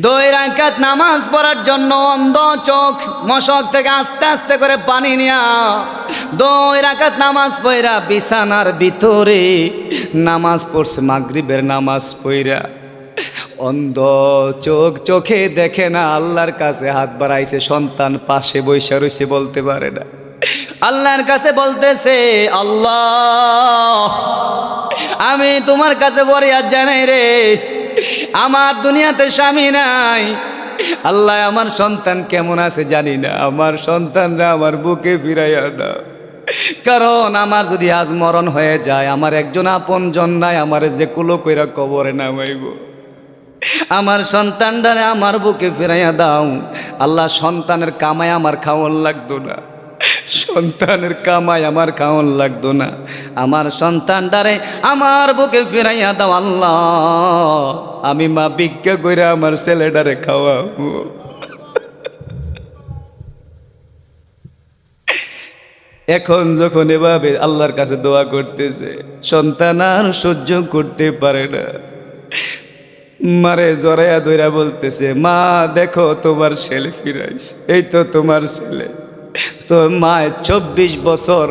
2 রাকাত নামাজ পড়ার জন্য অন্ধ চোখ, মশক থেকে আস্তে আস্তে করে পানি নিয়া 2 রাকাত নামাজ পড়া বিছানার ভিতরে নামাজ পড়ছে, মাগরিবের নামাজ পড়া। অন্ধ চোখ, চোখে দেখে না, আল্লাহর কাছে হাত বাড়াইছে। সন্তান পাশে বৈশা রয়েছে, বলতে পারে না। আল্লাহর কাছে বলতেছে, আল্লাহ আমি তোমার কাছে ফরিয়াদ জানাই রে, আমার দুনিয়াতে স্বামী নাই। আল্লাহ আমার সন্তান কেমন আছে জানি না, আমার সন্তানরা আমার বুকে ফিরাইয়া দাও। কারণ আমার যদি আজ মরণ হয়ে যায়, আমার একজন আপন জন নাই, আমার যে কুলো কইরা কবরে নামাইব। আমার সন্তানরা আমার বুকে ফিরাইয়া দাও। আল্লাহ সন্তানের কামাই আমার খাওয়ান লাগতো না, সন্তানের কামাই আমার খাওয়ান লাগতো না, আমার সন্তানটারে আমার বুকে ফিরাইয়া দাও আল্লাহ। আমি মা ভিক্ষা কইরা আমার ছেলেটারে খাওয়াবো। এখন যখন এভাবে আল্লাহর কাছে দোয়া করতেছে, সন্তান আর সহ্য করতে পারে না, মারে জড়াইয়া ধইরা বলতেছে, মা দেখো তোমার ছেলে ফিরাইস, এই তো তোমার ছেলে। তো মা 24 বছর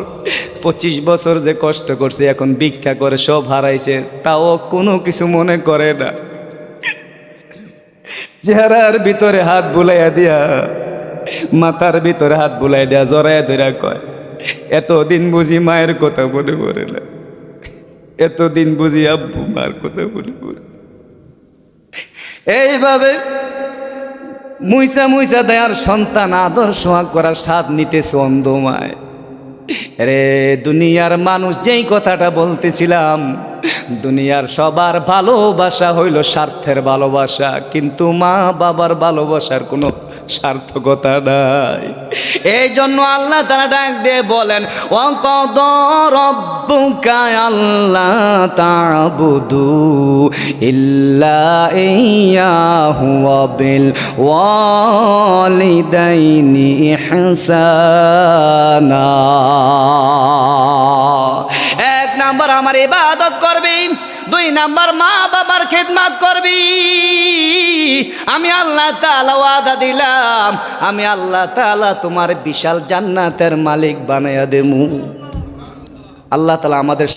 25 বছর যে কষ্ট করছে, এখন ভিক্ষা করে সব হারাইছে, তাও কোনো কিছু মনে করে না। চেহারার ভিতরে হাত বুলাইয়া দিয়া, মাথার ভিতরে হাত বুলাই দেয়া জড়াইয়া ধইরা কয়, এতদিন বুঝি মায়ের কথা মনে পড়ে না, এতদিন বুঝি আব্বু মার কথা মনে পড়ে। এইভাবে মুইসা মুইসা দেয়ার সন্তান আদর সোহাগ করার স্বাদ নিতেছে অন্ধ মায়। রে দুনিয়ার মানুষ যেই কথাটা বলতেছিলাম, দুনিয়ার সবার ভালোবাসা হইল স্বার্থের ভালোবাসা, কিন্তু মা বাবার ভালোবাসার কোনো সার্থকতা নাই। এই জন্য আল্লাহ তাআলা ডাক দিয়ে বলেন, ওয়া ক্বাদা রাব্বুকা আল্লা তা'বুদু ইল্লা ইয়্যাহু ওয়া বিল ওয়ালিদাইনি ইহসানা। 1 নাম্বার আমার ইবাদত করবি, 2 নাম্বার মা বাবার খেদমত করবি। আমি আল্লাহ তাআলা ওয়াদা দিলাম, আমি আল্লাহ তাআলা তোমার বিশাল জান্নাতের মালিক বানায়া দেবো। আল্লাহ তাআলা আমাদের